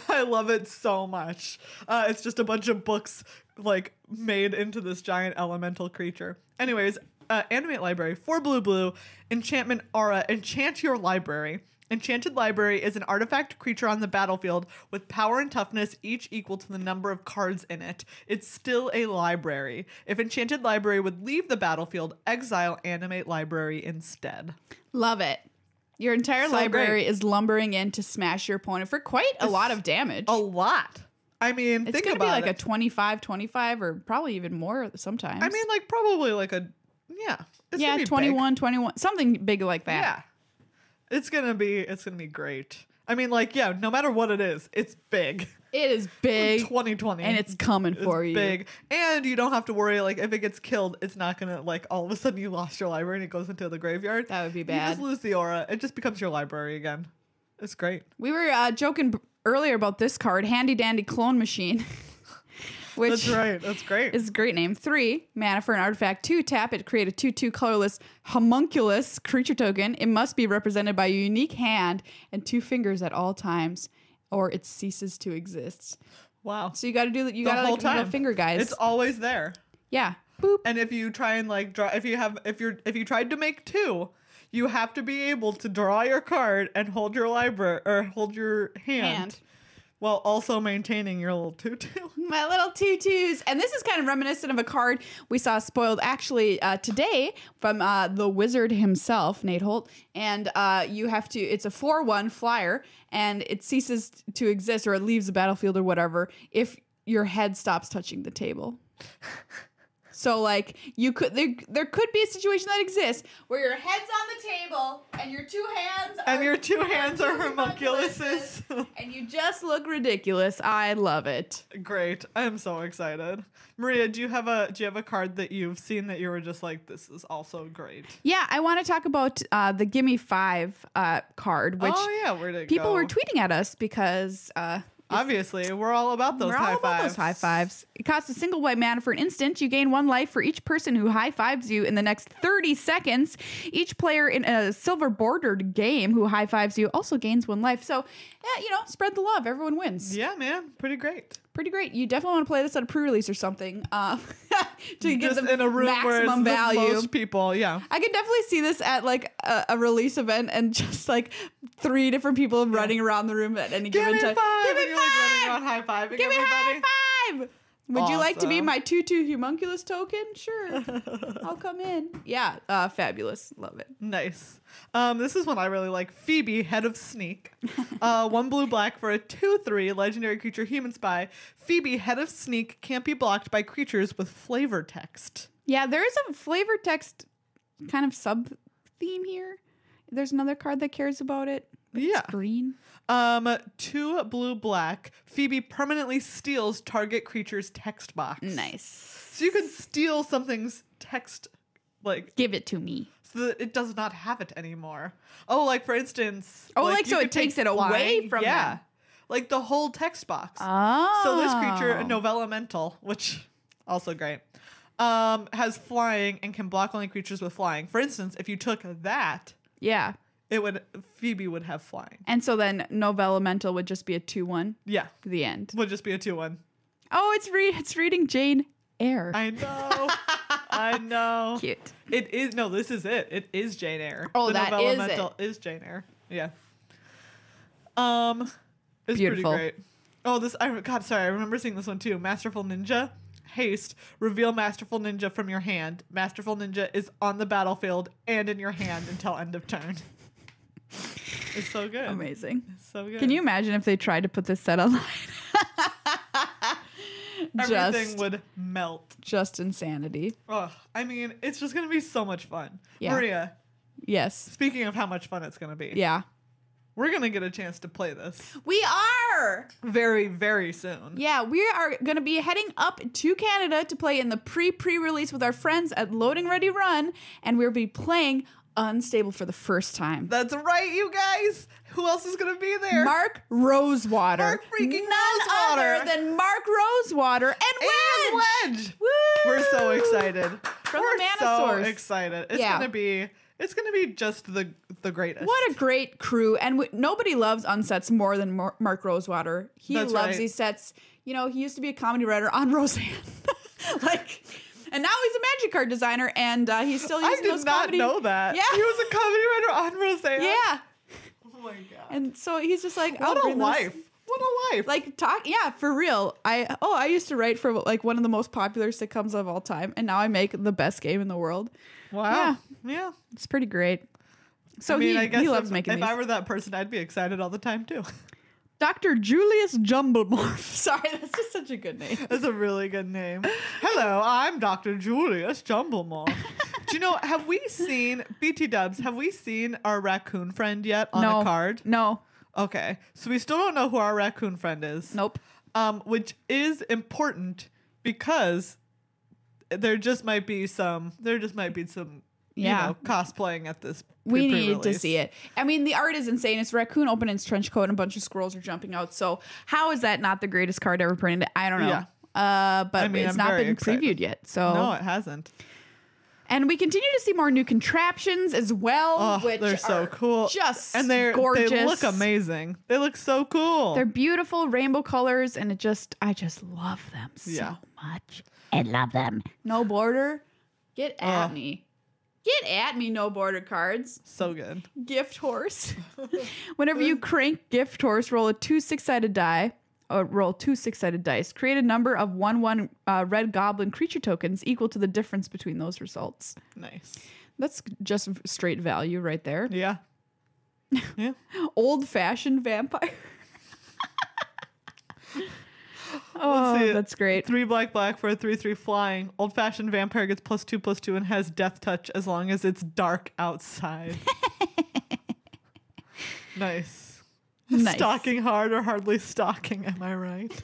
Speaker 2: I love it so much. It's just a bunch of books like made into this giant elemental creature. Anyways, animate library, 4 blue, enchantment aura, enchant your library. Enchanted library is an artifact creature on the battlefield with power and toughness, each equal to the number of cards in it. It's still a library. If enchanted library would leave the battlefield, exile animate library instead.
Speaker 1: Love it. Your entire
Speaker 2: So
Speaker 1: library
Speaker 2: great.
Speaker 1: is lumbering in to smash your opponent for quite a lot of damage.
Speaker 2: A lot. I mean,
Speaker 1: It's
Speaker 2: think
Speaker 1: going to be
Speaker 2: about
Speaker 1: like
Speaker 2: it.
Speaker 1: a 25, or probably even more sometimes.
Speaker 2: I mean, like probably like a It's
Speaker 1: yeah,
Speaker 2: gonna be
Speaker 1: 21, something big like
Speaker 2: big.
Speaker 1: that.
Speaker 2: Yeah, it's gonna be great. I mean, like no matter what it is, it's big.
Speaker 1: It is big.
Speaker 2: 2020,
Speaker 1: and it's coming for you.
Speaker 2: Big, and you don't have to worry. Like if it gets killed, it's not gonna like all of a sudden you lost your library and it goes into the graveyard.
Speaker 1: That would be
Speaker 2: You
Speaker 1: bad.
Speaker 2: just lose the aura. It just becomes your library again. It's great.
Speaker 1: We were joking earlier about this card, Handy Dandy Clone Machine. Which
Speaker 2: That's right. That's great.
Speaker 1: is a great name. 3 mana for an artifact. 2 tap it. Create a 2/2 colorless homunculus creature token. It must be represented by a unique hand and 2 fingers at all times, or it ceases to exist.
Speaker 2: Wow.
Speaker 1: So you got to do that. You
Speaker 2: The
Speaker 1: got to
Speaker 2: whole
Speaker 1: like little
Speaker 2: time.
Speaker 1: finger guys.
Speaker 2: It's always there.
Speaker 1: Yeah. Boop.
Speaker 2: And if you try and like draw, if you tried to make 2, you have to be able to draw your card and hold your library or hold your hand. While also maintaining your little tutu.
Speaker 1: My little tutus. And this is kind of reminiscent of a card we saw spoiled actually today from the wizard himself, Nate Holt. And you have to, it's a 4/1 flyer, and it ceases to exist, or it leaves the battlefield or whatever, if your head stops touching the table. So like you could there could be a situation that exists where your head's on the table and your 2 hands are
Speaker 2: homunculuses.
Speaker 1: and you just look ridiculous. I love it.
Speaker 2: Great. I'm so excited. Maria, do you have a card that you've seen that you were just like, this is also great?
Speaker 1: Yeah, I want to talk about the Gimme 5 card, which
Speaker 2: where'd it
Speaker 1: people
Speaker 2: go?
Speaker 1: were tweeting at us because
Speaker 2: Obviously, we're all about those
Speaker 1: we're
Speaker 2: high
Speaker 1: all about
Speaker 2: fives.
Speaker 1: those high fives. It costs a single white mana for an instant. You gain 1 life for each person who high fives you in the next 30 seconds. Each player in a silver bordered game who high fives you also gains 1 life. So, spread the love. Everyone wins.
Speaker 2: Yeah, man. Pretty great.
Speaker 1: Pretty great. You definitely want to play this at a pre-release or something to get
Speaker 2: Just
Speaker 1: the
Speaker 2: in a room where it's
Speaker 1: maximum
Speaker 2: the
Speaker 1: value.
Speaker 2: most people, yeah.
Speaker 1: I could definitely see this at like a release event and just like 3 different people running around the room at any
Speaker 2: Give
Speaker 1: given
Speaker 2: me
Speaker 1: time.
Speaker 2: 5!
Speaker 1: Give me
Speaker 2: And you're like running
Speaker 1: 5!
Speaker 2: around high-fiving
Speaker 1: Give me
Speaker 2: everybody.
Speaker 1: high 5! Would you like to be
Speaker 2: Awesome.
Speaker 1: my 2/2 homunculus token? Sure. I'll come in. Yeah, fabulous. Love it.
Speaker 2: Nice. This is one I really like. Phoebe, Head of Sneak. 1 blue-black for a 2/3 legendary creature, human spy. Phoebe, Head of Sneak can't be blocked by creatures with flavor text.
Speaker 1: Yeah, there is a flavor text kind of sub theme here. There's another card that cares about it.
Speaker 2: Yeah.
Speaker 1: It's green.
Speaker 2: 2 blue-black. Phoebe permanently steals target creature's text box.
Speaker 1: Nice.
Speaker 2: So you can steal something's text, like,
Speaker 1: Give it to me.
Speaker 2: so that it does not have it anymore. Oh, like for instance.
Speaker 1: Oh, like
Speaker 2: you
Speaker 1: so
Speaker 2: could
Speaker 1: it takes
Speaker 2: take
Speaker 1: it away
Speaker 2: flying.
Speaker 1: from
Speaker 2: Yeah.
Speaker 1: them.
Speaker 2: Like the whole text box.
Speaker 1: Oh.
Speaker 2: So this creature, a Novella Mental, which also great, has flying and can block only creatures with flying. For instance, if you took that,
Speaker 1: Yeah.
Speaker 2: Phoebe would have flying.
Speaker 1: And so then Novella Mental would just be a 2/1.
Speaker 2: Yeah.
Speaker 1: The end.
Speaker 2: Would just be a 2/1.
Speaker 1: Oh, it's reading Jane Eyre.
Speaker 2: I know. I know.
Speaker 1: Cute.
Speaker 2: It is this is it. It is Jane Eyre.
Speaker 1: Oh,
Speaker 2: the
Speaker 1: that
Speaker 2: Novella
Speaker 1: is
Speaker 2: Mental is Jane Eyre. Yeah. It's
Speaker 1: Beautiful.
Speaker 2: pretty great. Oh, I remember seeing this one too. Masterful Ninja. Haste. Reveal Masterful Ninja from your hand. Masterful Ninja is on the battlefield and in your hand until end of turn. It's so good.
Speaker 1: Amazing.
Speaker 2: It's so good.
Speaker 1: Can you imagine if they tried to put this set online?
Speaker 2: Everything would melt.
Speaker 1: Just insanity.
Speaker 2: Oh, I mean, it's just gonna be so much fun.
Speaker 1: Yeah.
Speaker 2: Maria,
Speaker 1: Yes.
Speaker 2: speaking of how much fun it's gonna be,
Speaker 1: Yeah.
Speaker 2: we're gonna get a chance to play this
Speaker 1: We are.
Speaker 2: very, very soon.
Speaker 1: Yeah, we are going to be heading up to Canada to play in the pre-release with our friends at Loading Ready Run, and we'll be playing Unstable for the first time.
Speaker 2: That's right, you guys. Who else is gonna be there?
Speaker 1: Mark Rosewater.
Speaker 2: Mark freaking
Speaker 1: None
Speaker 2: Rosewater.
Speaker 1: other than Mark Rosewater and Wedge.
Speaker 2: And Wedge.
Speaker 1: Woo!
Speaker 2: We're so excited.
Speaker 1: From
Speaker 2: We're
Speaker 1: the
Speaker 2: so
Speaker 1: Manosaurs.
Speaker 2: excited. It's
Speaker 1: Yeah.
Speaker 2: gonna be just the greatest.
Speaker 1: What a great crew. And nobody loves Unsets more than Mark Rosewater. He
Speaker 2: That's
Speaker 1: loves
Speaker 2: right.
Speaker 1: these sets. He used to be a comedy writer on Roseanne. And now he's a magic card designer, and he's still
Speaker 2: I
Speaker 1: using
Speaker 2: did
Speaker 1: those
Speaker 2: not
Speaker 1: comedy.
Speaker 2: know that.
Speaker 1: Yeah.
Speaker 2: He was a comedy writer on Roseanne.
Speaker 1: Yeah.
Speaker 2: Oh my god.
Speaker 1: And so he's just like,
Speaker 2: What
Speaker 1: I'll
Speaker 2: a
Speaker 1: bring
Speaker 2: life.
Speaker 1: those-
Speaker 2: What a life.
Speaker 1: Like for real. I used to write for like one of the most popular sitcoms of all time, and now I make the best game in the world.
Speaker 2: Wow. Yeah.
Speaker 1: It's pretty great. So
Speaker 2: I mean, I guess
Speaker 1: he loves
Speaker 2: if,
Speaker 1: making
Speaker 2: if
Speaker 1: these.
Speaker 2: I were that person, I'd be excited all the time too.
Speaker 1: Dr. Julius Jumblemorph. Sorry, that's just such a good name.
Speaker 2: That's a really good name. Hello, I'm Dr. Julius Jumblemore. Do you know, have we seen, BT Dubs, have we seen our raccoon friend yet on a card?
Speaker 1: No.
Speaker 2: Okay. So we still don't know who our raccoon friend is.
Speaker 1: Nope.
Speaker 2: Which is important because there just might be some
Speaker 1: Yeah.
Speaker 2: cosplaying at this.
Speaker 1: We need to
Speaker 2: pre-release.
Speaker 1: see it. I mean, the art is insane. It's a raccoon open in its trench coat and a bunch of squirrels are jumping out. So how is that not the greatest card ever printed? I don't know.
Speaker 2: Yeah.
Speaker 1: But
Speaker 2: I mean,
Speaker 1: it's
Speaker 2: I'm
Speaker 1: not
Speaker 2: very
Speaker 1: been
Speaker 2: excited.
Speaker 1: previewed yet. So
Speaker 2: No, it hasn't.
Speaker 1: And we continue to see more new contraptions as well,
Speaker 2: Oh,
Speaker 1: which
Speaker 2: they're so
Speaker 1: are
Speaker 2: cool.
Speaker 1: just
Speaker 2: And
Speaker 1: gorgeous.
Speaker 2: they look amazing. They look so cool.
Speaker 1: They're beautiful rainbow colors, and I just love them
Speaker 2: Yeah.
Speaker 1: so much.
Speaker 3: I love them.
Speaker 1: No border, get at me. Get at me, no border cards.
Speaker 2: so good.
Speaker 1: Gift horse. Whenever you crank gift horse, roll two six-sided dice. Create a number of 1/1 red goblin creature tokens equal to the difference between those results.
Speaker 2: Nice.
Speaker 1: That's just straight value right there.
Speaker 2: Yeah. Yeah.
Speaker 1: Old-fashioned vampire. Oh,
Speaker 2: see.
Speaker 1: that's great.
Speaker 2: 3 black for a 3/3 flying. Old fashioned vampire gets +2/+2 and has death touch as long as it's dark outside. Nice.
Speaker 1: Nice.
Speaker 2: Stalking hard or hardly stalking, am I right?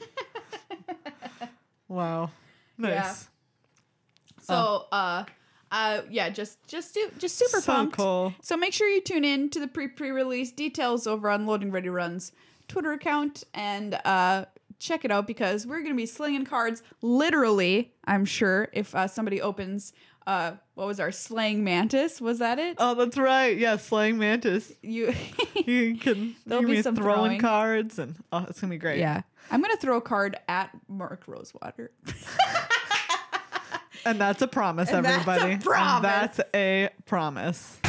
Speaker 2: Wow. Nice.
Speaker 1: So, just super
Speaker 2: So
Speaker 1: pumped.
Speaker 2: cool.
Speaker 1: So make sure you tune in to the pre-release details over on Loading Ready Run's Twitter account and check it out because we're gonna be slinging cards literally. I'm sure if somebody opens what was our slaying mantis? Was that it?
Speaker 2: Oh, that's right. Yeah, slaying mantis.
Speaker 1: You
Speaker 2: You can
Speaker 1: There'll
Speaker 2: you
Speaker 1: be
Speaker 2: can
Speaker 1: some
Speaker 2: throwing
Speaker 1: throwing.
Speaker 2: cards and it's gonna be great.
Speaker 1: Yeah. I'm gonna throw a card at Mark Rosewater.
Speaker 2: And that's a promise,
Speaker 1: And that's a
Speaker 2: everybody.
Speaker 1: promise.
Speaker 2: And that's a promise.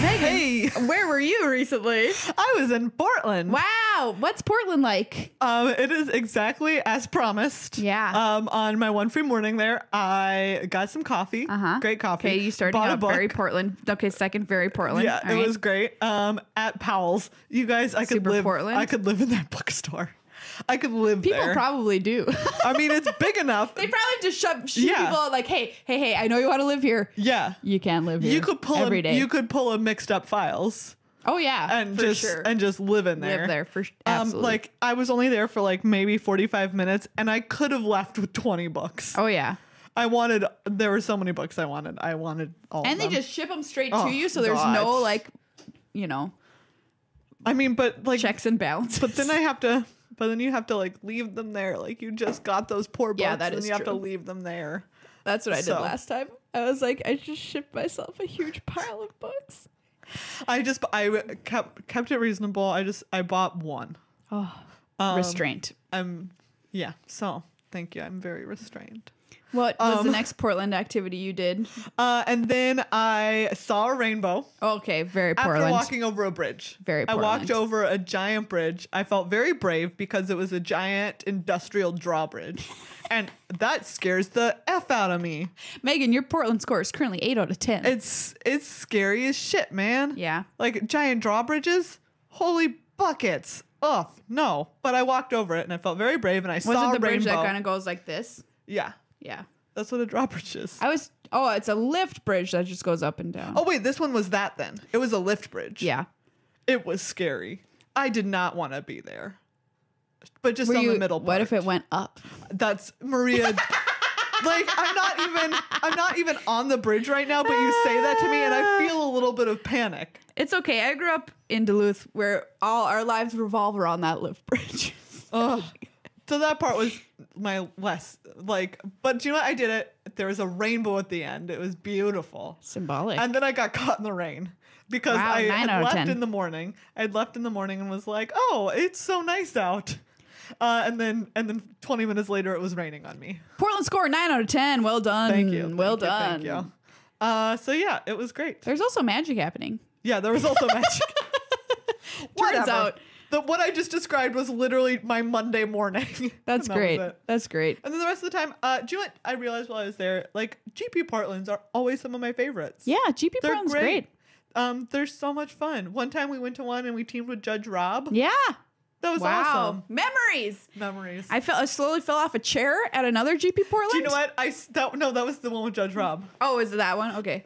Speaker 1: Megan,
Speaker 2: Hey.
Speaker 1: where were you recently?
Speaker 2: I was in Portland.
Speaker 1: Wow, what's Portland like?
Speaker 2: It is exactly as promised.
Speaker 1: Yeah.
Speaker 2: On my one free morning there, I got some coffee. Great coffee.
Speaker 1: Okay, you started
Speaker 2: Bought a
Speaker 1: out
Speaker 2: book.
Speaker 1: very Portland. Okay, second, very Portland.
Speaker 2: Yeah,
Speaker 1: All
Speaker 2: it
Speaker 1: right.
Speaker 2: was great. At Powell's, you guys, I could
Speaker 1: Super
Speaker 2: live.
Speaker 1: Portland?
Speaker 2: I could live in that bookstore. I could live
Speaker 1: People
Speaker 2: there.
Speaker 1: probably do.
Speaker 2: I mean, it's big enough.
Speaker 1: They probably just shoot
Speaker 2: Yeah.
Speaker 1: people out like, hey, I know you want to live here.
Speaker 2: Yeah.
Speaker 1: You can't live here.
Speaker 2: You could pull
Speaker 1: every day.
Speaker 2: You could pull a mixed up files
Speaker 1: Oh yeah,
Speaker 2: and
Speaker 1: for
Speaker 2: just
Speaker 1: sure.
Speaker 2: and just live in there.
Speaker 1: live there for absolutely.
Speaker 2: Like I was only there for like maybe 45 minutes, and I could have left with 20 books.
Speaker 1: oh yeah,
Speaker 2: There were so many books I wanted. I wanted all
Speaker 1: and
Speaker 2: of
Speaker 1: they
Speaker 2: them.
Speaker 1: just ship them straight
Speaker 2: Oh,
Speaker 1: to you, so there's
Speaker 2: God.
Speaker 1: no like,
Speaker 2: I mean, but like,
Speaker 1: checks and balances.
Speaker 2: but then you have to like leave them there. Like you just got those poor books,
Speaker 1: Yeah, that
Speaker 2: and
Speaker 1: is
Speaker 2: you have to
Speaker 1: true.
Speaker 2: leave them there.
Speaker 1: That's what I did
Speaker 2: So.
Speaker 1: last time. I was like, I just shipped myself a huge pile of books.
Speaker 2: I kept it reasonable. I bought one.
Speaker 1: Oh,
Speaker 2: Um,
Speaker 1: restraint.
Speaker 2: Yeah. So thank you. I'm very restrained.
Speaker 1: What was the next Portland activity you did?
Speaker 2: And then I saw a rainbow
Speaker 1: Okay, very
Speaker 2: after
Speaker 1: Portland.
Speaker 2: walking over a bridge.
Speaker 1: Very
Speaker 2: I walked
Speaker 1: Portland.
Speaker 2: over a giant bridge. I felt very brave because it was a giant industrial drawbridge. And that scares the F out of me.
Speaker 1: Megan, your Portland score is currently 8 out of 10.
Speaker 2: It's scary as shit, man.
Speaker 1: Yeah.
Speaker 2: Like giant drawbridges? Holy buckets. Ugh, no. But I walked over it and I felt very brave and I
Speaker 1: Was
Speaker 2: saw
Speaker 1: it
Speaker 2: a
Speaker 1: the bridge
Speaker 2: rainbow.
Speaker 1: that kind of goes like this?
Speaker 2: Yeah.
Speaker 1: Yeah.
Speaker 2: That's what a drawbridge is.
Speaker 1: It's a lift bridge that just goes up and down.
Speaker 2: Oh wait, this one was that then. It was a lift bridge.
Speaker 1: Yeah.
Speaker 2: It was scary. I did not want to be there. But just
Speaker 1: Were
Speaker 2: on
Speaker 1: you-
Speaker 2: the middle part.
Speaker 1: What if it went up?
Speaker 2: That's Maria. Like I'm not even on the bridge right now, but you say that to me and I feel a little bit of panic.
Speaker 1: It's okay. I grew up in Duluth where all our lives revolve around that lift bridge.
Speaker 2: Ugh. So that part was my less like, but you know what? I did it. There was a rainbow at the end. It was beautiful.
Speaker 1: Symbolic.
Speaker 2: And then I got caught in the rain because
Speaker 1: Wow,
Speaker 2: I
Speaker 1: 9
Speaker 2: had
Speaker 1: out of
Speaker 2: left
Speaker 1: 10.
Speaker 2: in the morning. I'd left in the morning and was like, oh, it's so nice out. And then 20 minutes later, it was raining on me.
Speaker 1: Portland score 9 out of 10. Well done.
Speaker 2: Thank you.
Speaker 1: Well
Speaker 2: Thank
Speaker 1: done.
Speaker 2: you. So yeah, it was great.
Speaker 1: There's also magic happening.
Speaker 2: Yeah, there was also magic.
Speaker 1: Turns out.
Speaker 2: What I just described was literally my Monday morning.
Speaker 1: That's great. That's great.
Speaker 2: And then the rest of the time, do you know what I realized while I was there? Like, GP Portlands are always some of my favorites.
Speaker 1: Yeah, GP Portland's great.
Speaker 2: They're so much fun. One time we went to one and we teamed with Judge Rob.
Speaker 1: Yeah.
Speaker 2: That was awesome.
Speaker 1: Memories. I slowly fell off a chair at another GP Portland.
Speaker 2: Do you know what? That was the one with Judge Rob.
Speaker 1: Oh, is it that one? Okay.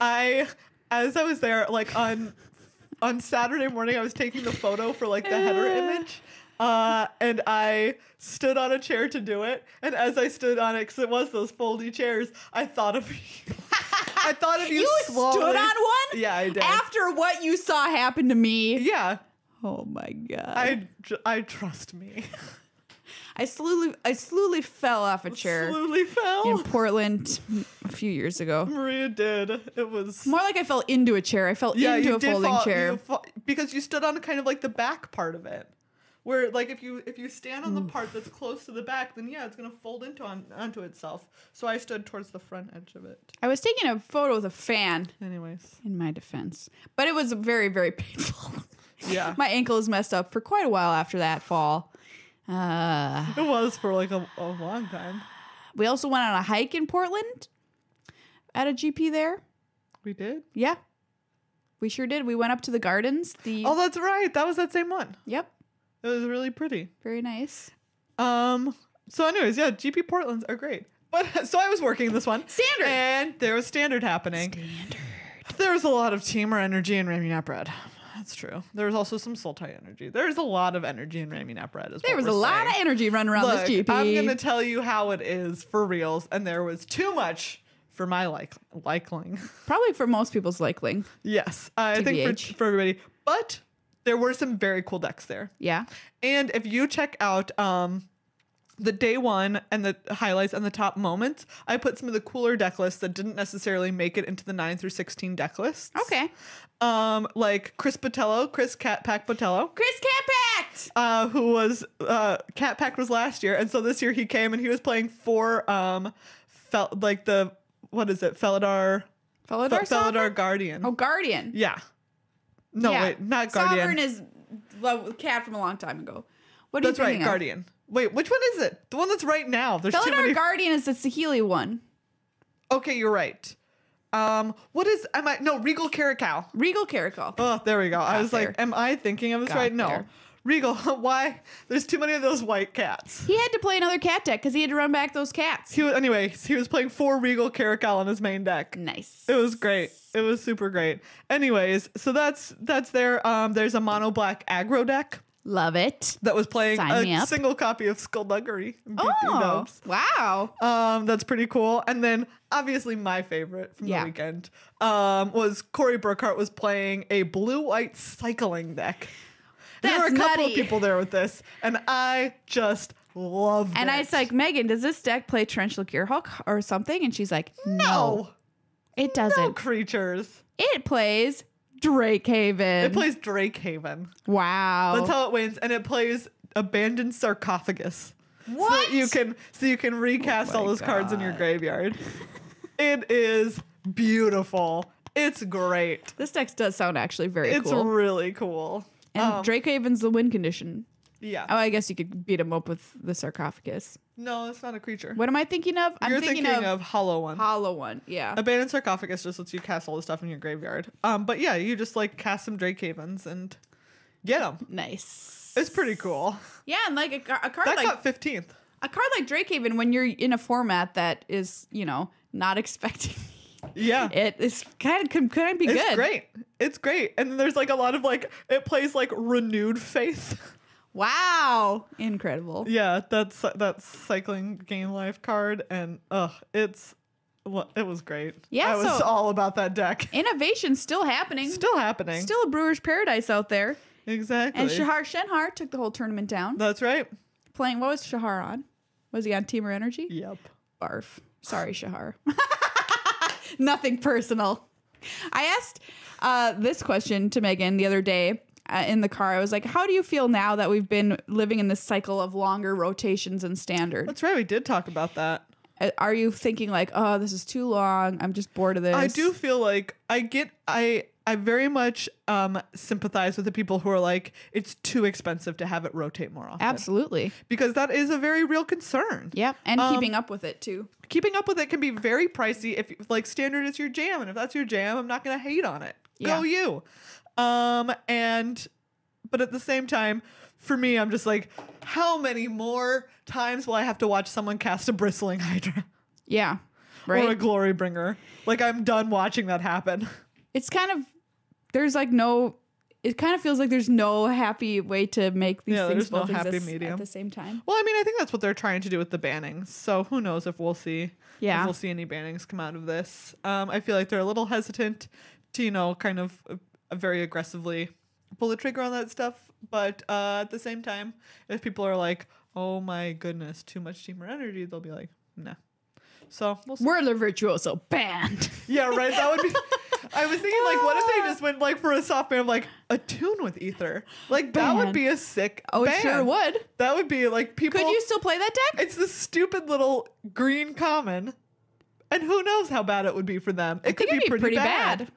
Speaker 2: As I was there, like on Saturday morning, I was taking the photo for like the header image. And I stood on a chair to do it. And as I stood on it, because it was those foldy chairs, I thought of you. I thought of you.
Speaker 1: You
Speaker 2: slowly.
Speaker 1: stood on one?
Speaker 2: Yeah, I did.
Speaker 1: After what you saw happen to me?
Speaker 2: Yeah.
Speaker 1: Oh my God.
Speaker 2: I trust me.
Speaker 1: I slowly fell off a chair.
Speaker 2: Slowly fell?
Speaker 1: In Portland a few years ago.
Speaker 2: Maria did. It was...
Speaker 1: More like I fell into a chair. I fell into a folding chair.
Speaker 2: Because you stood on kind of like the back part of it. Where like if you stand on the part that's close to the back, then yeah, it's gonna fold onto itself. So I stood towards the front edge of it.
Speaker 1: I was taking a photo with a fan.
Speaker 2: Anyways,
Speaker 1: in my defense, but it was very, very painful.
Speaker 2: Yeah,
Speaker 1: my ankle was messed up for quite a while after that fall.
Speaker 2: It was for like a long time.
Speaker 1: We also went on a hike in Portland at a GP there.
Speaker 2: We did?
Speaker 1: Yeah, we sure did. We went up to the gardens.
Speaker 2: Oh, that's right. That was that same one.
Speaker 1: Yep.
Speaker 2: It was really pretty.
Speaker 1: Very nice.
Speaker 2: So anyways, yeah, GP Portlands are great. But so I was working this one.
Speaker 1: Standard.
Speaker 2: And there was standard happening. There was a lot of Teamer energy in Rami Nap Red. That's true. There was also some Sultai energy. There's a lot of energy in Rami Nap Red.
Speaker 1: There was a lot of energy running around this GP.
Speaker 2: I'm going to tell you how it is for reals. And there was too much for my liking.
Speaker 1: Probably for most people's liking.
Speaker 2: Yes. I think for everybody. But there were some very cool decks there.
Speaker 1: Yeah.
Speaker 2: And if you check out the day one and the highlights and the top moments, I put some of the cooler deck lists that didn't necessarily make it into the 9 through 16 deck lists.
Speaker 1: Okay.
Speaker 2: Like Chris Cat Pack Botello.
Speaker 1: Chris Cat Pack!
Speaker 2: Who was, Cat Pack was last year. And so this year he came and he was playing 4, Felidar Guardian.
Speaker 1: Oh, Guardian.
Speaker 2: Yeah. No,
Speaker 1: yeah.
Speaker 2: wait, not Guardian.
Speaker 1: Sovereign is the cat from a long time ago. What are
Speaker 2: That's
Speaker 1: you thinking
Speaker 2: right, Guardian. Wait, which one is it? The one that's right now. There's too many.
Speaker 1: Guardian is the Sahili one.
Speaker 2: Okay, you're right. Regal Caracal.
Speaker 1: Regal Caracal.
Speaker 2: Oh, there we go. I was like, am I thinking of this right? No. Regal, why? There's too many of those white cats.
Speaker 1: He had to play another cat deck because he had to run back those cats.
Speaker 2: He was playing 4 Regal Caracal on his main deck.
Speaker 1: Nice.
Speaker 2: It was great. It was super great. Anyways, so that's there. There's a mono black aggro deck.
Speaker 1: Love it.
Speaker 2: That was playing a single copy of Skullduggery.
Speaker 1: Oh, wow.
Speaker 2: That's pretty cool. And then obviously my favorite from the weekend was Corey Burkhart was playing a blue-white cycling deck. There were a couple of people there with this, and I just loved it.
Speaker 1: And I was like, Megan, does this deck play Torrential Gearhulk or something? And she's like, no. It doesn't.
Speaker 2: No creatures.
Speaker 1: It plays Drakehaven.
Speaker 2: It plays Drakehaven.
Speaker 1: Wow.
Speaker 2: That's how it wins. And it plays Abandoned Sarcophagus.
Speaker 1: What?
Speaker 2: So you can recast all those cards in your graveyard. It is beautiful. It's great.
Speaker 1: This deck does sound actually very cool.
Speaker 2: It's really cool.
Speaker 1: And Drakehaven's the win condition.
Speaker 2: Yeah.
Speaker 1: Oh, I guess you could beat him up with the sarcophagus.
Speaker 2: No, it's not a creature.
Speaker 1: What am I thinking of?
Speaker 2: You're thinking of Hollow One.
Speaker 1: Hollow One, yeah.
Speaker 2: Abandoned Sarcophagus just lets you cast all the stuff in your graveyard. But yeah, you just like cast some Drakehavens and get them.
Speaker 1: Nice.
Speaker 2: It's pretty cool.
Speaker 1: Yeah, and like a card
Speaker 2: that
Speaker 1: like
Speaker 2: got 15th.
Speaker 1: A card like Drakehaven, when you're in a format that is, not expecting.
Speaker 2: Yeah.
Speaker 1: It is couldn't be good.
Speaker 2: It's great. It's great. And then there's like a lot of it plays like Renewed Faith.
Speaker 1: Wow. Incredible.
Speaker 2: Yeah, that's cycling gain life card. And it was great.
Speaker 1: Yeah,
Speaker 2: I was all about that deck.
Speaker 1: Innovation's still happening.
Speaker 2: Still happening.
Speaker 1: Still a Brewer's Paradise out there.
Speaker 2: Exactly.
Speaker 1: And Shahar Shenhar took the whole tournament down.
Speaker 2: That's right.
Speaker 1: Playing, what was Shahar on? Was he on Teamer Energy?
Speaker 2: Yep.
Speaker 1: Barf. Sorry, Shahar. Nothing personal. I asked this question to Megan the other day. in the car. I was like, how do you feel now that we've been living in this cycle of longer rotations and standard?
Speaker 2: That's right. We did talk about that.
Speaker 1: Are you thinking like, oh, this is too long, I'm just bored of this?
Speaker 2: I do feel like I very much sympathize with the people who are like, it's too expensive to have it rotate more often.
Speaker 1: Absolutely.
Speaker 2: Because that is a very real concern.
Speaker 1: Yeah, and keeping up with it too.
Speaker 2: Keeping up with it can be very pricey if like standard is your jam, and if that's your jam, I'm not going to hate on it.
Speaker 1: Yeah.
Speaker 2: Go you. But at the same time, for me, I'm just like, how many more times will I have to watch someone cast a bristling hydra?
Speaker 1: Yeah. Right.
Speaker 2: Or a glory bringer? Like, I'm done watching that happen.
Speaker 1: It's kind of, there's like no, it kind of feels like there's no happy way to make these things both exist at the same time.
Speaker 2: Well, I mean, I think that's what they're trying to do with the bannings. So who knows if we'll see if we'll see any bannings come out of this. I feel like they're a little hesitant to, you know, kind of very aggressively pull the trigger on that stuff. But at the same time, if people are like, oh my goodness, too much teamer energy, they'll be like, nah. So we'll see.
Speaker 1: Whirler Virtuoso banned.
Speaker 2: Yeah, right. That would be. I was thinking, like, what if they just went like for a soft ban of like a tune with Ether? Like that would be a sick.
Speaker 1: Oh,
Speaker 2: ban.
Speaker 1: it sure would.
Speaker 2: That would be like people.
Speaker 1: Could you still play that deck?
Speaker 2: It's this stupid little green common, and who knows how bad it would be for them. It could be pretty bad.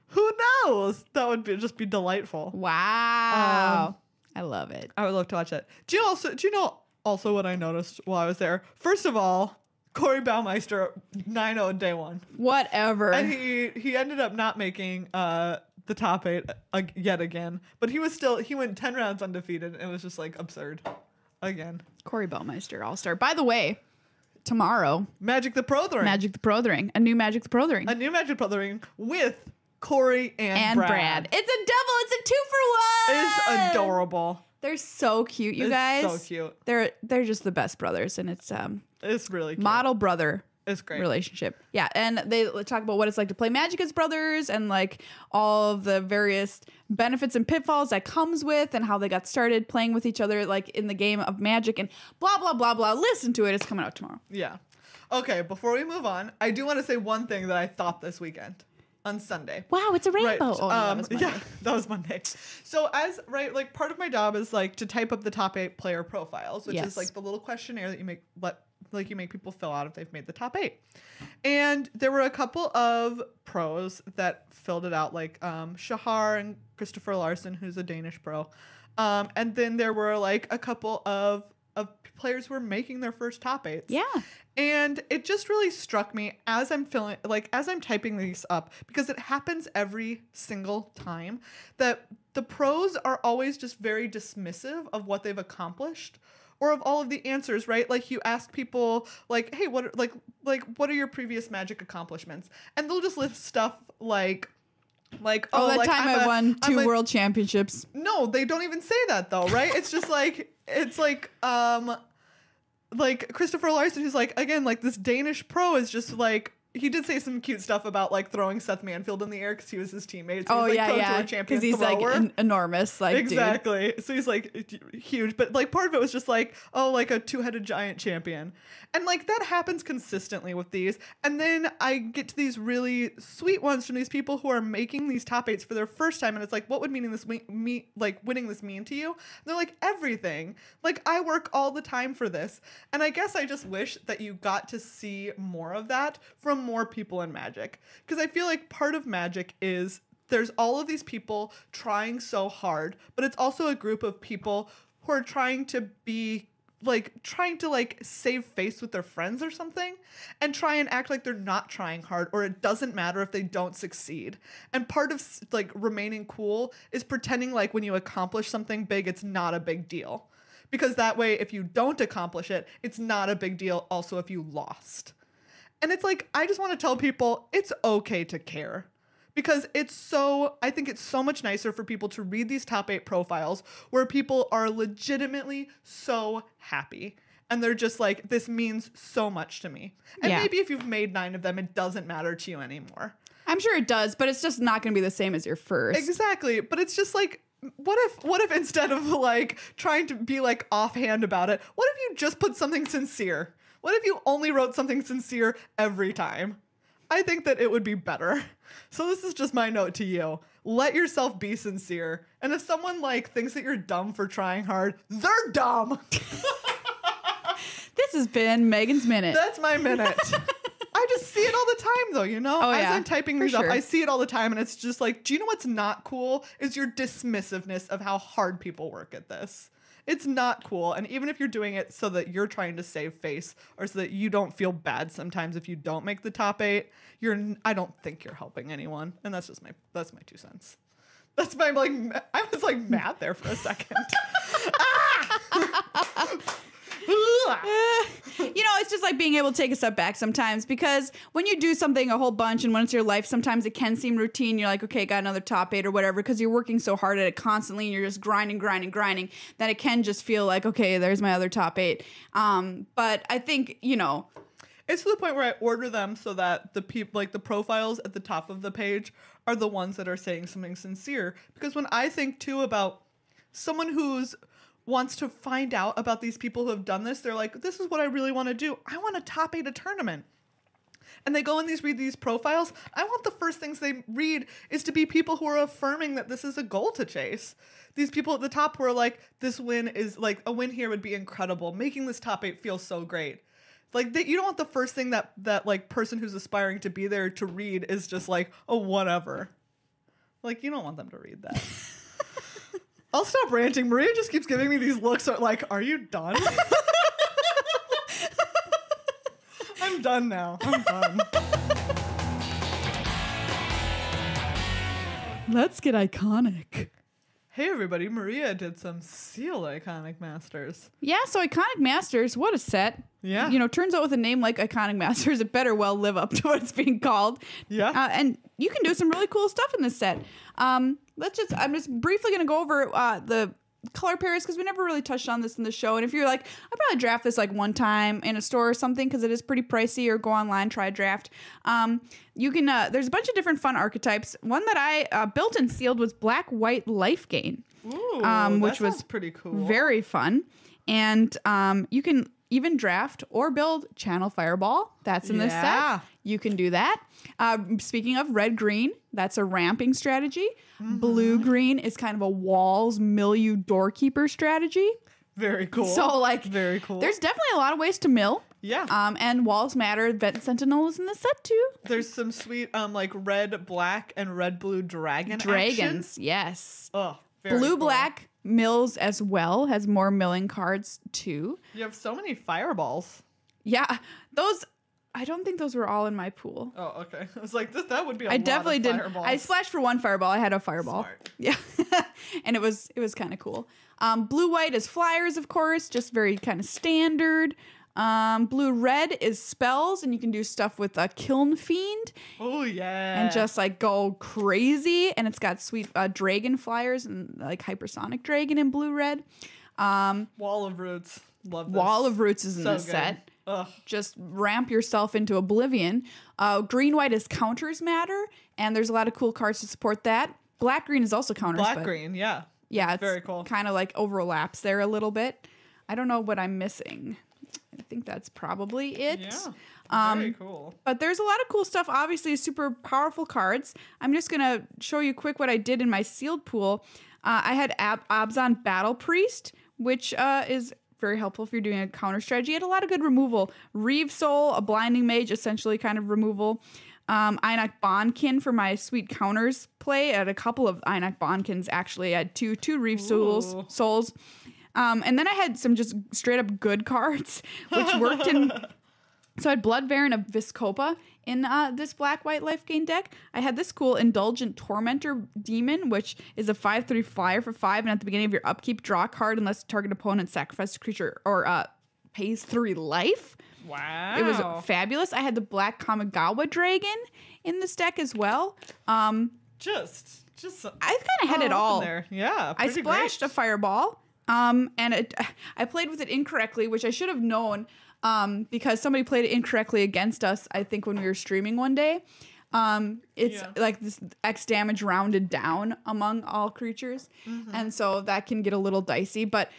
Speaker 2: Who knows? That would just be delightful.
Speaker 1: Wow. I love it.
Speaker 2: I would love to watch that. Do you know also what I noticed while I was there? First of all, Corey Baumeister 9-0 day one.
Speaker 1: Whatever.
Speaker 2: And he ended up not making the top 8 yet again. But he went 10 rounds undefeated. And it was just like absurd. Again.
Speaker 1: Corey Baumeister All-Star. By the way, tomorrow.
Speaker 2: Magic the Pro the Ring.
Speaker 1: Magic the Pro the Ring. A new Magic the Pro the Ring.
Speaker 2: A new Magic Pro the Ring with Corey and Brad.
Speaker 1: It's a double. It's a 2-for-1.
Speaker 2: It's adorable.
Speaker 1: They're so cute, you guys.
Speaker 2: So cute.
Speaker 1: They're just the best brothers, and it's
Speaker 2: really cute.
Speaker 1: Model brother.
Speaker 2: It's great
Speaker 1: relationship. Yeah, and they talk about what it's like to play Magic as brothers, and like all of the various benefits and pitfalls that comes with, and how they got started playing with each other, like in the game of Magic, and blah blah blah blah. Listen to it. It's coming out tomorrow.
Speaker 2: Yeah. Okay. Before we move on, I do want to say one thing that I thought this weekend. On Sunday.
Speaker 1: Wow, it's a rainbow.
Speaker 2: Right.
Speaker 1: Oh, no, that was Monday.
Speaker 2: Yeah, that was Monday. So like part of my job is like to type up the top 8 player profiles, which is like the little questionnaire that you make you make people fill out if they've made the top 8. And there were a couple of pros that filled it out, like Shahar and Christopher Larson, who's a Danish pro. And then there were like a couple of players who were making their first top 8s.
Speaker 1: Yeah.
Speaker 2: And it just really struck me as I'm typing these up, because it happens every single time, that the pros are always just very dismissive of what they've accomplished or of all of the answers, right? Like you ask people like, hey, what are your previous Magic accomplishments? And they'll just list stuff like
Speaker 1: that time I won 2 world championships.
Speaker 2: No, they don't even say that though, right? It's just like Christopher Larson, who's like, again, like this Danish pro is just like, he did say some cute stuff about like throwing Seth Manfield in the air because he was his teammate. So he's like Pro Tour champion,
Speaker 1: because he's
Speaker 2: thrower.
Speaker 1: Like enormous, like
Speaker 2: exactly.
Speaker 1: Dude.
Speaker 2: So he's like huge, but like part of it was just like, oh, like a 2-headed giant champion, and like that happens consistently with these. And then I get to these really sweet ones from these people who are making these top 8s for their first time, and it's like, what would winning this mean to you? And they're like, everything. Like I work all the time for this, and I guess I just wish that you got to see more of that from more people in Magic, because I feel like part of Magic is there's all of these people trying so hard, but it's also a group of people who are trying to save face with their friends or something, and try and act like they're not trying hard, or it doesn't matter if they don't succeed. And part of like remaining cool is pretending like when you accomplish something big, it's not a big deal, because that way if you don't accomplish it, it's not a big deal also if you lost. And it's like, I just want to tell people it's okay to care, because I think it's so much nicer for people to read these top 8 profiles where people are legitimately so happy. And they're just like, this means so much to me. And maybe if you've made 9 of them, it doesn't matter to you anymore.
Speaker 1: I'm sure it does, but it's just not going to be the same as your first.
Speaker 2: Exactly. But it's just like, what if instead of like trying to be like offhand about it, what if you just put something sincere? What if you only wrote something sincere every time? I think that it would be better. So this is just my note to you. Let yourself be sincere. And if someone like thinks that you're dumb for trying hard, they're dumb.
Speaker 1: This has been Megan's Minute.
Speaker 2: That's my minute. I just see it all the time, though, you know?
Speaker 1: Oh,
Speaker 2: As
Speaker 1: yeah,
Speaker 2: I'm typing
Speaker 1: for
Speaker 2: these up,
Speaker 1: sure.
Speaker 2: I see it all the time, and it's just like, do you know what's not cool? Is your dismissiveness of how hard people work at this. It's not cool. And even if you're doing it so that you're trying to save face or so that you don't feel bad sometimes if you don't make the top 8, I don't think you're helping anyone. And that's my 2 cents. That's my, like, I was like mad there for a second.
Speaker 1: You know, it's just like being able to take a step back sometimes, because when you do something a whole bunch and when it's your life, sometimes it can seem routine. You're like, okay, got another top 8 or whatever, because you're working so hard at it constantly and you're just grinding that it can just feel like, okay, there's my other top 8. But I think, you know,
Speaker 2: it's to the point where I order them so that the people, like the profiles at the top of the page, are the ones that are saying something sincere. Because when I think too about someone who's wants to find out about these people who have done this, they're like, this is what I really want to do. I want to top 8 a tournament. And they go and read these profiles. I want the first things they read is to be people who are affirming that this is a goal to chase. These people at the top who are like, this win is like, a win here would be incredible. Making this top 8 feel so great. Like, you don't want the first thing that like person who's aspiring to be there to read is just like, oh, whatever. Like, you don't want them to read that. I'll stop ranting. Maria just keeps giving me these looks like, are you done? I'm done now. I'm done.
Speaker 1: let's get iconic.
Speaker 2: Hey, everybody. Maria did some Seal Iconic Masters.
Speaker 1: Yeah, so Iconic Masters, what a set.
Speaker 2: Yeah.
Speaker 1: You know, turns out with a name like Iconic Masters, it better well live up to what it's being called.
Speaker 2: Yeah.
Speaker 1: And you can do some really cool stuff in this set. I'm just briefly going to go over the color pairs, because we never really touched on this in the show. And if you're like, I'd probably draft this like one time in a store or something, because it is pretty pricey, or go online, try a draft. You can, there's a bunch of different fun archetypes. One that I built and sealed was Black White Life Gain.
Speaker 2: Ooh,
Speaker 1: which was
Speaker 2: pretty cool.
Speaker 1: Very fun. And you can even draft or build Channel Fireball. That's in this set. You can do that. Speaking of red-green, that's a ramping strategy. Mm-hmm. Blue-green is kind of a walls, milieu, doorkeeper strategy.
Speaker 2: Very cool.
Speaker 1: So, like,
Speaker 2: very cool.
Speaker 1: There's definitely a lot of ways to mill.
Speaker 2: Yeah.
Speaker 1: And walls matter. Vent Sentinel is in the set too.
Speaker 2: There's some sweet like red, black, and red, blue dragons.
Speaker 1: Dragons,
Speaker 2: action.
Speaker 1: Yes.
Speaker 2: Oh, very
Speaker 1: Blue,
Speaker 2: cool.
Speaker 1: black mills as well. Has more milling cards too.
Speaker 2: You have so many fireballs.
Speaker 1: Yeah, those. I don't think those were all in my pool.
Speaker 2: Oh, okay. I was like, that would be a
Speaker 1: I
Speaker 2: lot
Speaker 1: definitely
Speaker 2: of
Speaker 1: did.
Speaker 2: fireballs.
Speaker 1: I splashed for one fireball. I had a fireball.
Speaker 2: Smart.
Speaker 1: Yeah, and it was kind of cool. Blue white is flyers, of course, just very kind of standard. Blue red is spells, and you can do stuff with a Kiln Fiend.
Speaker 2: Oh yeah,
Speaker 1: and just like go crazy. And it's got sweet dragon flyers and like hypersonic dragon in blue red.
Speaker 2: Wall of Roots. Love this.
Speaker 1: Wall of Roots is in
Speaker 2: So
Speaker 1: this
Speaker 2: good.
Speaker 1: set.
Speaker 2: Ugh.
Speaker 1: Just ramp yourself into oblivion. Green white is counters matter, and there's a lot of cool cards to support that. Black green is also counters.
Speaker 2: Black green, yeah.
Speaker 1: Yeah, it's
Speaker 2: very cool.
Speaker 1: Kind of like overlaps there a little bit. I don't know what I'm missing. I think that's probably it.
Speaker 2: Yeah. Very cool.
Speaker 1: But there's a lot of cool stuff. Obviously, super powerful cards. I'm just going to show you quick what I did in my sealed pool. I had Abzan Battle Priest, which is very helpful if you're doing a counter strategy. It had a lot of good removal. Reeve Soul, a Blinding Mage, essentially kind of removal. Einak Bondkin for my sweet counters play. I had a couple of Einak Bondkins, actually. I had two Reeve Souls. And then I had some just straight up good cards, which worked in... So I had Blood Baron of Viscopa in this Black-White Life Gain deck. I had this cool Indulgent Tormentor Demon, which is a 5/3 flyer for 5, and at the beginning of your upkeep, draw a card unless target opponent sacrifices a creature or pays 3 life.
Speaker 2: Wow.
Speaker 1: It was fabulous. I had the Black Kamigawa Dragon in this deck as well.
Speaker 2: Just
Speaker 1: I kind of had it all.
Speaker 2: there. Yeah,
Speaker 1: I splashed a fireball, and I played with it incorrectly, which I should have known. Because somebody played it incorrectly against us, I think, when we were streaming one day. It's like this X damage rounded down among all creatures. Mm-hmm. And so that can get a little dicey. But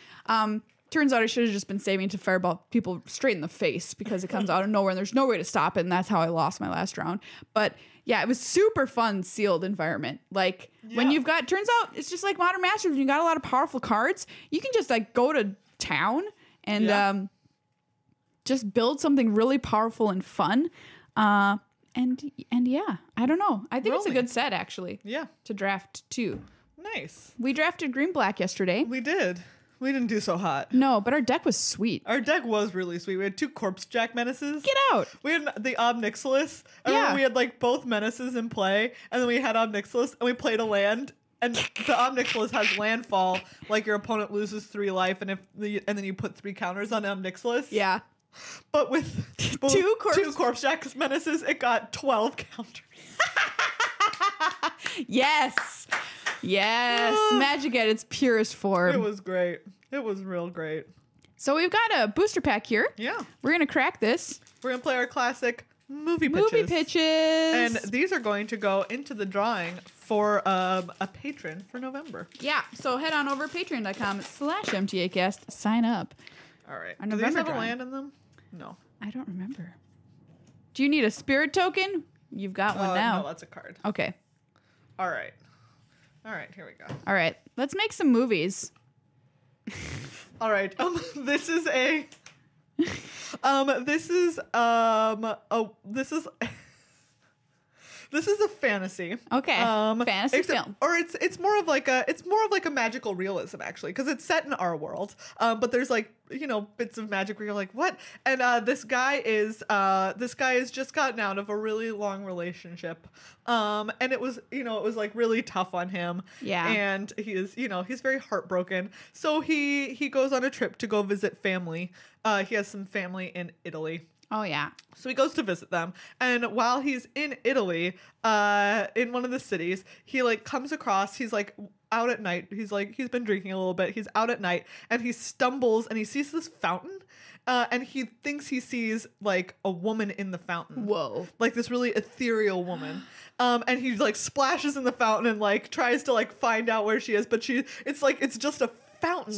Speaker 1: turns out I should have just been saving to fireball people straight in the face because it comes out of nowhere and there's no way to stop it. And that's how I lost my last round. But yeah, it was super fun, sealed environment. Like when you've got, turns out it's just like Modern Masters. When you got a lot of powerful cards, you can just like go to town and just build something really powerful and fun. And yeah, I don't know. I think it's a good set actually.
Speaker 2: Yeah.
Speaker 1: To draft too.
Speaker 2: Nice.
Speaker 1: We drafted green black yesterday.
Speaker 2: We did. We didn't do so hot.
Speaker 1: No, but our deck was sweet.
Speaker 2: Our deck was really sweet. We had 2 Corpse Jack Menaces.
Speaker 1: Get out.
Speaker 2: We had the Ob Nixilis. And we had like both Menaces in play. And then we had Ob Nixilis and we played a land. And the Ob Nixilis has landfall. Like your opponent loses 3 life. And then you put 3 counters on Ob Nixilis.
Speaker 1: Yeah.
Speaker 2: But with 2 Corpse Jack Menaces, it got 12 counters.
Speaker 1: Yes. Yes. Magic at its purest form.
Speaker 2: It was great. It was real great.
Speaker 1: So we've got a booster pack here.
Speaker 2: Yeah.
Speaker 1: We're going to crack this.
Speaker 2: We're going to play our classic movie pitches. And these are going to go into the drawing for a patron for November.
Speaker 1: Yeah. So head on over patreon.com/MTAcast. Sign up.
Speaker 2: All right. Do these have a land in them? No.
Speaker 1: I don't remember. Do you need a spirit token? You've got one now.
Speaker 2: No, that's a card.
Speaker 1: Okay.
Speaker 2: All right. All right, here we go.
Speaker 1: All right. Let's make some movies.
Speaker 2: All right. This is a This is a fantasy.
Speaker 1: Okay. Fantasy film.
Speaker 2: Or it's more of like a magical realism actually, because it's set in our world. But there's like, bits of magic where you're like, what? And this guy is just gotten out of a really long relationship. And it was like really tough on him.
Speaker 1: Yeah.
Speaker 2: And he's very heartbroken. So he goes on a trip to go visit family. He has some family in Italy.
Speaker 1: Oh, yeah.
Speaker 2: So he goes to visit them. And while he's in Italy, in one of the cities, he like comes across, he's like out at night. He's been drinking a little bit. He's out at night and he stumbles and he sees this fountain. And he thinks he sees like a woman in the fountain.
Speaker 1: Whoa.
Speaker 2: Like this really ethereal woman. And he like splashes in the fountain and like tries to like find out where she is. But it's just a fountain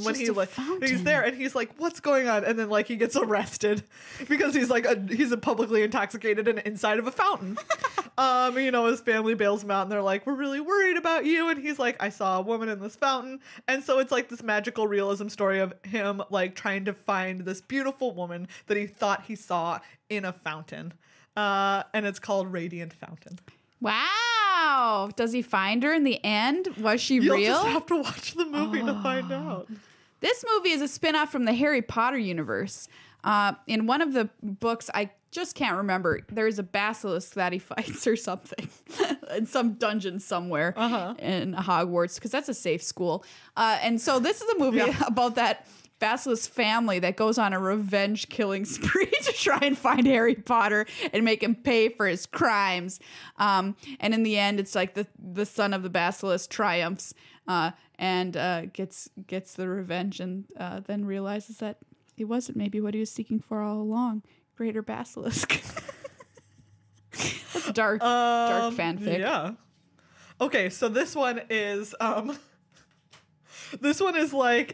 Speaker 2: he's there, and he's like, what's going on? And then like he gets arrested because he's publicly intoxicated and inside of a fountain. His family bails him out and they're like, we're really worried about you, and he's like, I saw a woman in this fountain. And so it's like this magical realism story of him like trying to find this beautiful woman that he thought he saw in a fountain, and it's called Radiant Fountain.
Speaker 1: Wow. Does he find her in the end? Was she real?
Speaker 2: You'll just have to watch the movie to find out.
Speaker 1: This movie is a spin-off from the Harry Potter universe. In one of the books, I just can't remember, there's a basilisk that he fights or something in some dungeon somewhere in Hogwarts, because that's a safe school. And so this is a movie about that basilisk family that goes on a revenge killing spree to try and find Harry Potter and make him pay for his crimes. And in the end, it's like the son of the basilisk triumphs and gets the revenge, and then realizes that it wasn't maybe what he was seeking for all along. Greater basilisk. That's dark fanfic.
Speaker 2: Yeah. Okay, so this one is like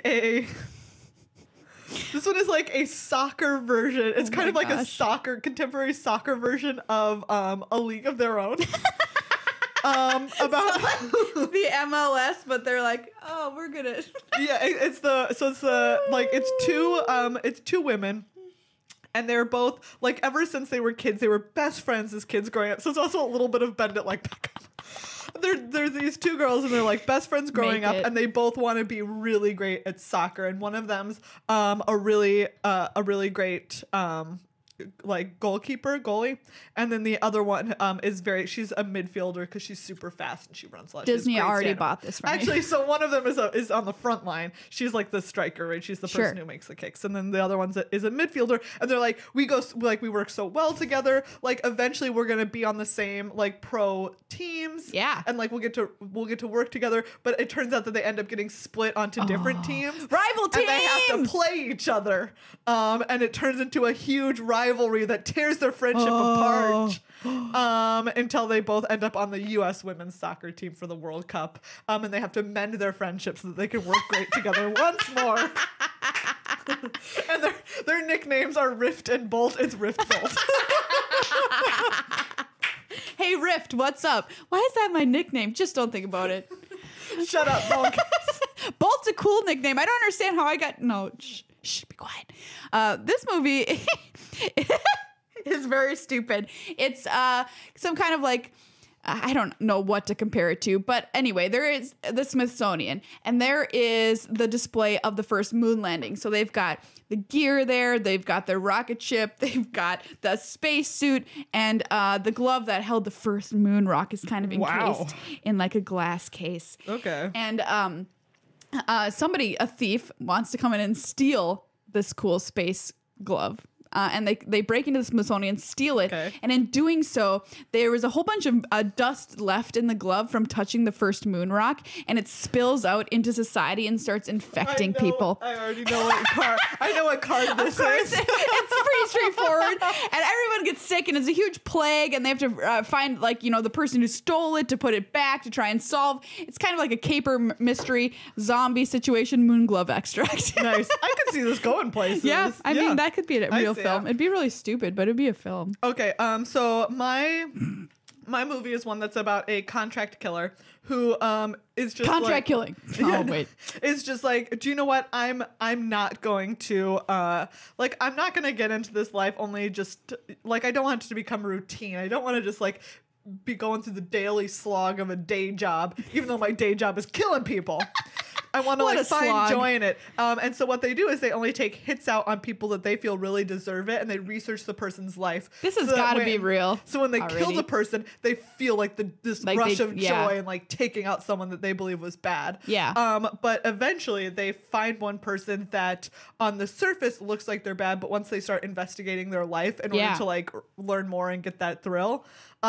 Speaker 2: a soccer version. It's kind of like a contemporary soccer version of A League of Their Own. About
Speaker 1: the MLS, but they're like, oh, we're gonna.
Speaker 2: Yeah, it's two women. And they're both, like, ever since they were kids, they were best friends as kids growing up. So it's also a little bit of Bend It Like Beckham. There's these two girls, and they're, like, best friends growing up, and they both want to be really great at soccer. And one of them's a really great like goalie, and then the other one she's a midfielder because she's super fast and she runs a lot.
Speaker 1: Disney already bought this for me.
Speaker 2: Actually, so one of them is on the front line. She's like the striker, right? She's the person who makes the kicks, and then the other one is a midfielder. And they're like, we work so well together. Like eventually we're gonna be on the same like pro teams.
Speaker 1: Yeah,
Speaker 2: and like we'll get to work together. But it turns out that they end up getting split onto different teams,
Speaker 1: rival teams,
Speaker 2: and they have to play each other. And it turns into a huge rivalry that tears their friendship apart until they both end up on the U.S. women's soccer team for the World Cup. And they have to mend their friendship so that they can work great together once more. And their nicknames are Rift and Bolt. It's Rift Bolt.
Speaker 1: Hey, Rift, what's up? Why is that my nickname? Just don't think about it.
Speaker 2: Shut up, no one cares.
Speaker 1: Bolt's a cool nickname. I don't understand how I got... No, shh, be quiet. This movie is very stupid. It's some kind of like... I don't know what to compare it to, but anyway, there is the Smithsonian, and there is the display of the first moon landing. So they've got the gear there, they've got the rocket ship, they've got the spacesuit, and the glove that held the first moon rock is kind of encased in like a glass case.
Speaker 2: Okay.
Speaker 1: And somebody, a thief, wants to come in and steal this cool space glove. And they break into the Smithsonian, steal it. Okay. And in doing so, there was a whole bunch of dust left in the glove from touching the first moon rock, and it spills out into society and starts infecting people.
Speaker 2: I already know what card. I know what card this is.
Speaker 1: It's pretty straightforward, and everyone gets sick, and it's a huge plague, and they have to find the person who stole it to put it back to try and solve. It's kind of like a caper mystery zombie situation. Moon glove extract.
Speaker 2: Nice. I could see this going places.
Speaker 1: Yeah, I mean that could be a real film. It'd be really stupid, but it'd be a film.
Speaker 2: Okay, so my movie is one that's about a contract killer who is just
Speaker 1: contract killing. Oh wait,
Speaker 2: it's just like, do you know what? I'm not going to I'm not gonna get into this life only just like I don't want it to become routine. I don't want to just like be going through the daily slog of a day job, even though my day job is killing people. I want to find joy in it. And so what they do is they only take hits out on people that they feel really deserve it, and they research the person's life.
Speaker 1: This has got to be real.
Speaker 2: So when they kill the person, they feel like this rush of joy and like taking out someone that they believe was bad.
Speaker 1: Yeah.
Speaker 2: But eventually they find one person that on the surface looks like they're bad, but once they start investigating their life in order to like learn more and get that thrill,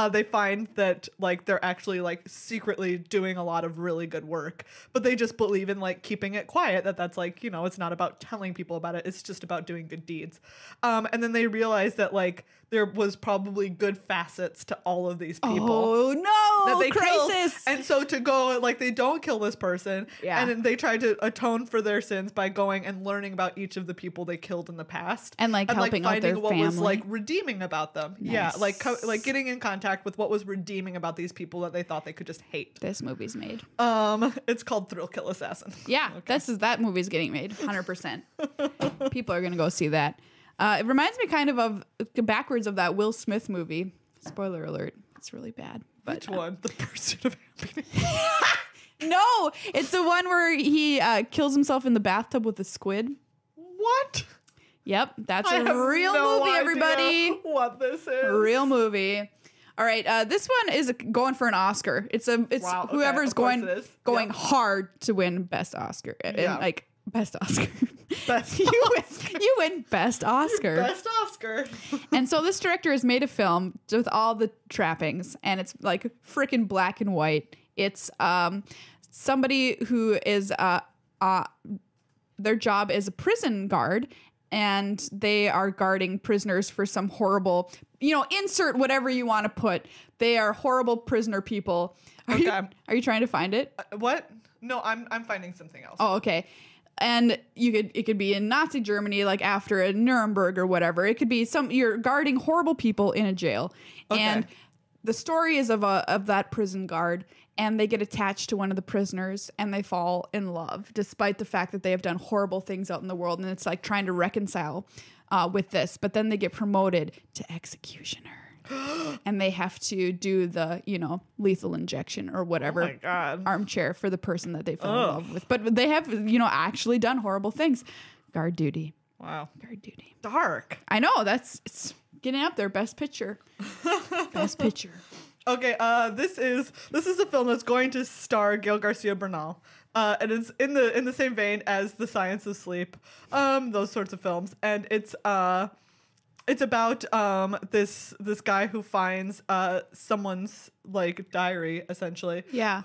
Speaker 2: they find that like they're actually like secretly doing a lot of really good work, but they just believe in like keeping it quiet, that's like, it's not about telling people about it, it's just about doing good deeds. And then they realize that like there was probably good facets to all of these people.
Speaker 1: Oh no,
Speaker 2: that they
Speaker 1: crisis.
Speaker 2: Killed. And so to go like they don't kill this person, and then they try to atone for their sins by going and learning about each of the people they killed in the past,
Speaker 1: and like helping
Speaker 2: finding
Speaker 1: out their
Speaker 2: what
Speaker 1: family.
Speaker 2: was like redeeming about them. Nice. Yeah, like getting in contact with what was redeeming about these people that they thought they could just hate.
Speaker 1: This movie's made.
Speaker 2: It's called Thrill Kill Assassin.
Speaker 1: Yeah, okay. that movie's getting made 100%. People are gonna go see that. It reminds me kind of backwards of that Will Smith movie. Spoiler alert. It's really bad. But,
Speaker 2: which one? The Pursuit of Happiness.
Speaker 1: No, it's the one where he kills himself in the bathtub with a squid.
Speaker 2: What?
Speaker 1: Yep, that's a real movie, everybody.
Speaker 2: What this is?
Speaker 1: Real movie. All right, this one is going for an Oscar. It's
Speaker 2: wow,
Speaker 1: whoever's going
Speaker 2: yep.
Speaker 1: hard to win Best Oscar. And like Best Oscar.
Speaker 2: Best
Speaker 1: you win Best Oscar.
Speaker 2: Best Oscar.
Speaker 1: And so this director has made a film with all the trappings, and it's like freaking black and white. It's somebody who is their job is a prison guard, and they are guarding prisoners for some horrible, insert whatever you want to put. They are horrible prisoner people. Are you trying to find it?
Speaker 2: What? No, I'm finding something else.
Speaker 1: Oh, okay. And it could be in Nazi Germany, like after a Nuremberg or whatever. It could be you're guarding horrible people in a jail. Okay. And the story is of that prison guard, and they get attached to one of the prisoners and they fall in love, despite the fact that they have done horrible things out in the world. And it's like trying to reconcile with this, but then they get promoted to executioner. And they have to do the, lethal injection or whatever armchair for the person that they fell in love with. But they have, actually done horrible things. Guard duty.
Speaker 2: Wow.
Speaker 1: Guard duty.
Speaker 2: Dark.
Speaker 1: I know. It's getting up there. Best picture. Best picture.
Speaker 2: Okay. This is a film that's going to star Gael Garcia Bernal. And it's in the same vein as The Science of Sleep. Those sorts of films. And it's about this guy who finds someone's like diary, essentially.
Speaker 1: Yeah.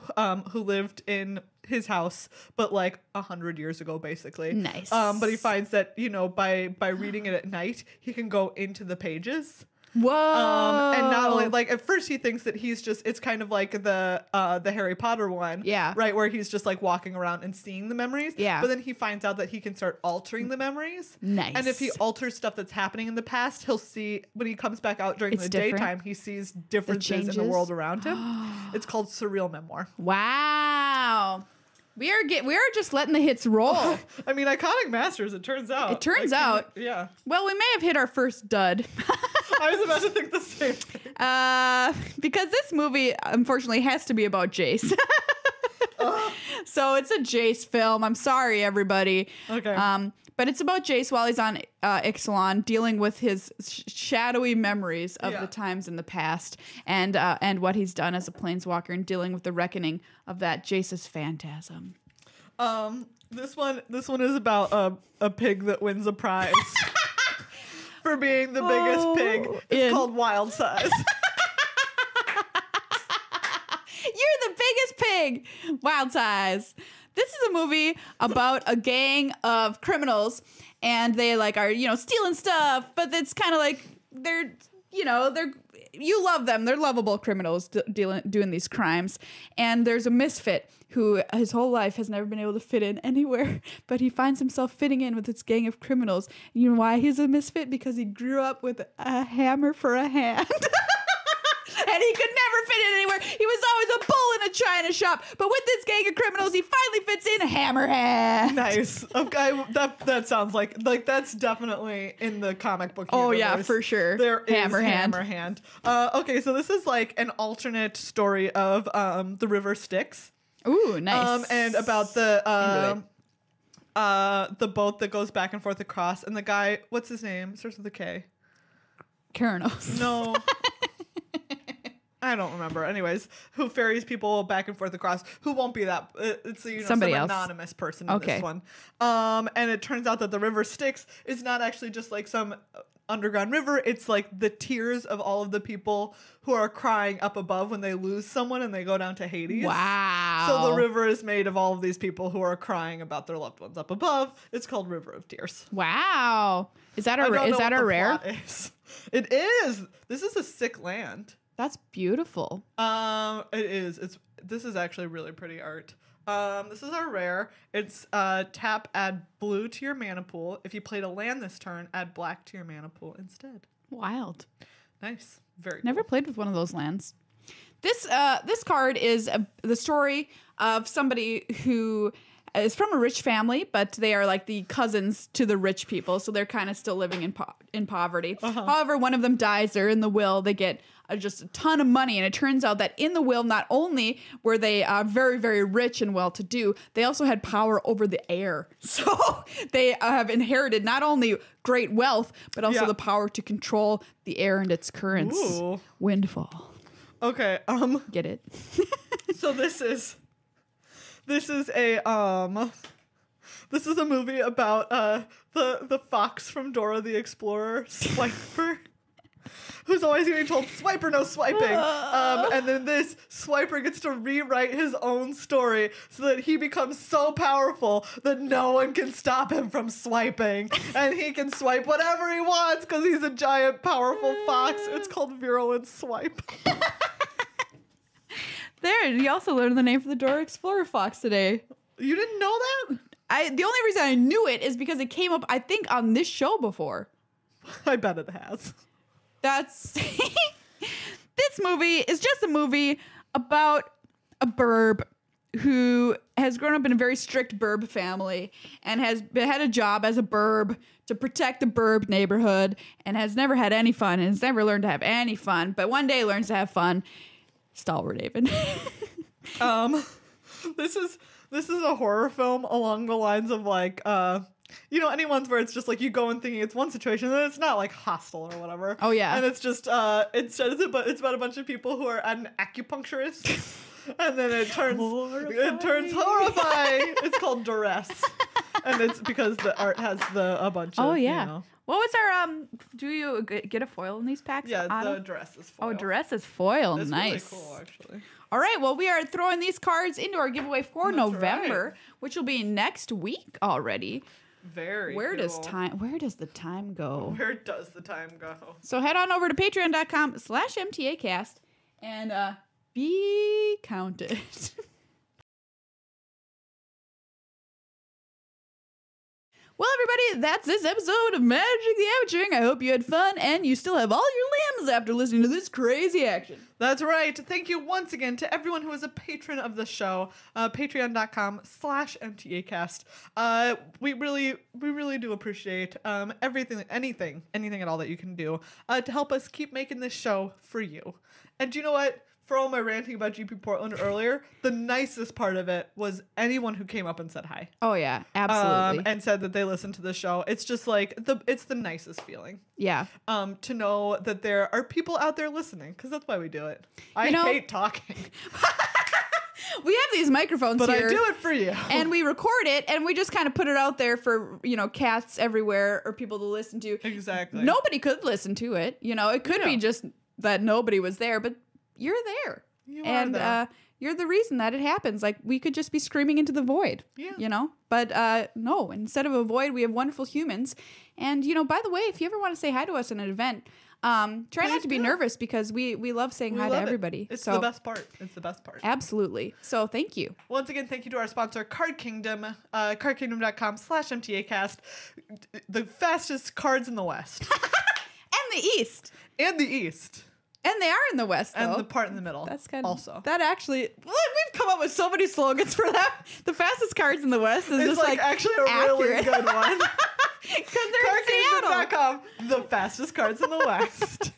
Speaker 2: Who lived in his house, but like 100 years ago, basically.
Speaker 1: Nice.
Speaker 2: But he finds that by reading it at night, he can go into the pages.
Speaker 1: Whoa.
Speaker 2: And not only like at first he thinks that he's just it's kind of like the Harry Potter one.
Speaker 1: Yeah.
Speaker 2: Right, where he's just like walking around and seeing the memories.
Speaker 1: Yeah.
Speaker 2: But then he finds out that he can start altering the memories.
Speaker 1: Nice.
Speaker 2: And if he alters stuff that's happening in the past, he'll see when he comes back out during
Speaker 1: It's
Speaker 2: the
Speaker 1: different?
Speaker 2: daytime, he sees differences in the
Speaker 1: changes?
Speaker 2: world around him. It's called surreal memoir.
Speaker 1: Wow. We are just letting the hits roll.
Speaker 2: I mean, iconic masters, it turns out.
Speaker 1: It turns out.
Speaker 2: Yeah.
Speaker 1: Well, we may have hit our first dud.
Speaker 2: I was about to think the same thing.
Speaker 1: Because this movie, unfortunately, has to be about Jace. So it's a Jace film. I'm sorry, everybody.
Speaker 2: Okay.
Speaker 1: But it's about Jace while he's on Ixalan, dealing with his shadowy memories of the times in the past, and what he's done as a planeswalker, and dealing with the reckoning of that Jace's phantasm.
Speaker 2: This one is about a pig that wins a prize for being the biggest pig. It's called Wild Size.
Speaker 1: You're the biggest pig, Wild Size. This is a movie about a gang of criminals, and they like are stealing stuff, but it's kind of like they're you love them. They're lovable criminals doing these crimes, and there's a misfit who his whole life has never been able to fit in anywhere, but he finds himself fitting in with this gang of criminals. You know why he's a misfit? Because he grew up with a hammer for a hand. And he could never fit in anywhere. He was always a bull in a china shop. But with this gang of criminals, he finally fits in a hammer hand.
Speaker 2: Nice. Okay, that sounds like that's definitely in the comic book universe.
Speaker 1: Oh yeah, for sure.
Speaker 2: There is
Speaker 1: hammer
Speaker 2: hand. Okay, so this is like an alternate story of the River Styx.
Speaker 1: Ooh, nice.
Speaker 2: And about the boat that goes back and forth across, and the guy, what's his name? Starts with a K.
Speaker 1: Keranos.
Speaker 2: No. I don't remember. Anyways, who ferries people back and forth across? Who won't be that? It's
Speaker 1: Somebody
Speaker 2: some
Speaker 1: else.
Speaker 2: anonymous person in this one. And it turns out that the River Styx is not actually just like some underground river. It's like the tears of all of the people who are crying up above when they lose someone and they go down to Hades.
Speaker 1: Wow.
Speaker 2: So the river is made of all of these people who are crying about their loved ones up above. It's called River of Tears.
Speaker 1: Is that a rare?
Speaker 2: Plot is. It is. This is a sick land.
Speaker 1: That's beautiful.
Speaker 2: It is. This is actually really pretty art. This is our rare. It's tap, add blue to your mana pool. If you played a land this turn, add black to your mana pool instead.
Speaker 1: Wild.
Speaker 2: Nice. Very
Speaker 1: Never
Speaker 2: cool.
Speaker 1: played with one of those lands. This card is the story of somebody who is from a rich family, but they are like the cousins to the rich people, so they're kind of still living in poverty. However, one of them dies. They're in the will. They get just a ton of money, and it turns out that in the will, not only were they very, very rich and well-to-do, they also had power over the air. So they have inherited not only great wealth, but also the power to control the air and its currents.
Speaker 2: Ooh.
Speaker 1: Windfall.
Speaker 2: Okay.
Speaker 1: Get it?
Speaker 2: So this is a movie about the fox from Dora the Explorer, Swiper, who's always getting told, Swiper, no swiping. And then this Swiper gets to rewrite his own story so that he becomes so powerful that no one can stop him from swiping. And he can swipe whatever he wants because he's a giant, powerful fox. It's called Virulent Swipe.
Speaker 1: There, you also learned the name for the Dora Explorer fox today.
Speaker 2: You didn't know that?
Speaker 1: The only reason I knew it is because it came up, I think, on this show before.
Speaker 2: I bet it has.
Speaker 1: That's this movie is just a movie about a burb who has grown up in a very strict burb family and has had a job as a burb to protect the burb neighborhood and has never had any fun and has never learned to have any fun, but one day learns to have fun. Stalwart Haven.
Speaker 2: This is a horror film along the lines of like any ones where it's just like you go in thinking it's one situation and then it's not like Hostel or whatever.
Speaker 1: Oh yeah.
Speaker 2: And it's just it's about a bunch of people who are at an acupuncturist and then it turns horrifying. It's called Duress. And it's because the art has a bunch of
Speaker 1: What was our do you get a foil in these packs?
Speaker 2: Yeah, the Duress is foil.
Speaker 1: Oh, Duress is foil.
Speaker 2: It's
Speaker 1: nice.
Speaker 2: really cool actually.
Speaker 1: All right, well, we are throwing these cards into our giveaway for
Speaker 2: That's
Speaker 1: November,
Speaker 2: right.
Speaker 1: which will be next week already.
Speaker 2: Very
Speaker 1: Where
Speaker 2: cool.
Speaker 1: does the time go?
Speaker 2: Where does the time go?
Speaker 1: So head on over to patreon.com/MTAcast and be counted. Well, everybody, that's this episode of Magic the Amateuring. I hope you had fun and you still have all your limbs after listening to this crazy action.
Speaker 2: That's right. Thank you once again to everyone who is a patron of the show. Patreon.com/MTAcast. We really do appreciate anything at all that you can do to help us keep making this show for you. And you know what? For all my ranting about GP Portland earlier, the nicest part of it was anyone who came up and said hi.
Speaker 1: Oh, yeah, absolutely.
Speaker 2: And said that they listened to the show. It's just like, it's the nicest feeling.
Speaker 1: Yeah.
Speaker 2: To know that there are people out there listening, because that's why we do it. I hate talking.
Speaker 1: We have these microphones
Speaker 2: but
Speaker 1: here.
Speaker 2: I do it for you.
Speaker 1: And we record it, and we just kind of put it out there for, cats everywhere or people to listen to.
Speaker 2: Exactly.
Speaker 1: Nobody could listen to it. It could be just that nobody was there, but you're there.
Speaker 2: You are there.
Speaker 1: You're the reason that it happens. Like, we could just be screaming into the void.
Speaker 2: Yeah.
Speaker 1: But no, instead of a void, we have wonderful humans. And, by the way, if you ever want to say hi to us in an event, try not to be nervous because we love saying hi to everybody.
Speaker 2: It's the best part. It's the best part.
Speaker 1: Absolutely. So thank you.
Speaker 2: Once again, thank you to our sponsor, Card Kingdom, cardkingdom.com/MTAcast, the fastest cards in the West.
Speaker 1: And the East.
Speaker 2: And the East.
Speaker 1: And they are in the West, though.
Speaker 2: And the part in the middle.
Speaker 1: That's kind of
Speaker 2: also.
Speaker 1: That actually, we've come up with so many slogans for that. The fastest cards in the West is
Speaker 2: it's
Speaker 1: just
Speaker 2: actually a really good one.
Speaker 1: Because they're in Seattle.
Speaker 2: Cardkingdom.com, the fastest cards in the West.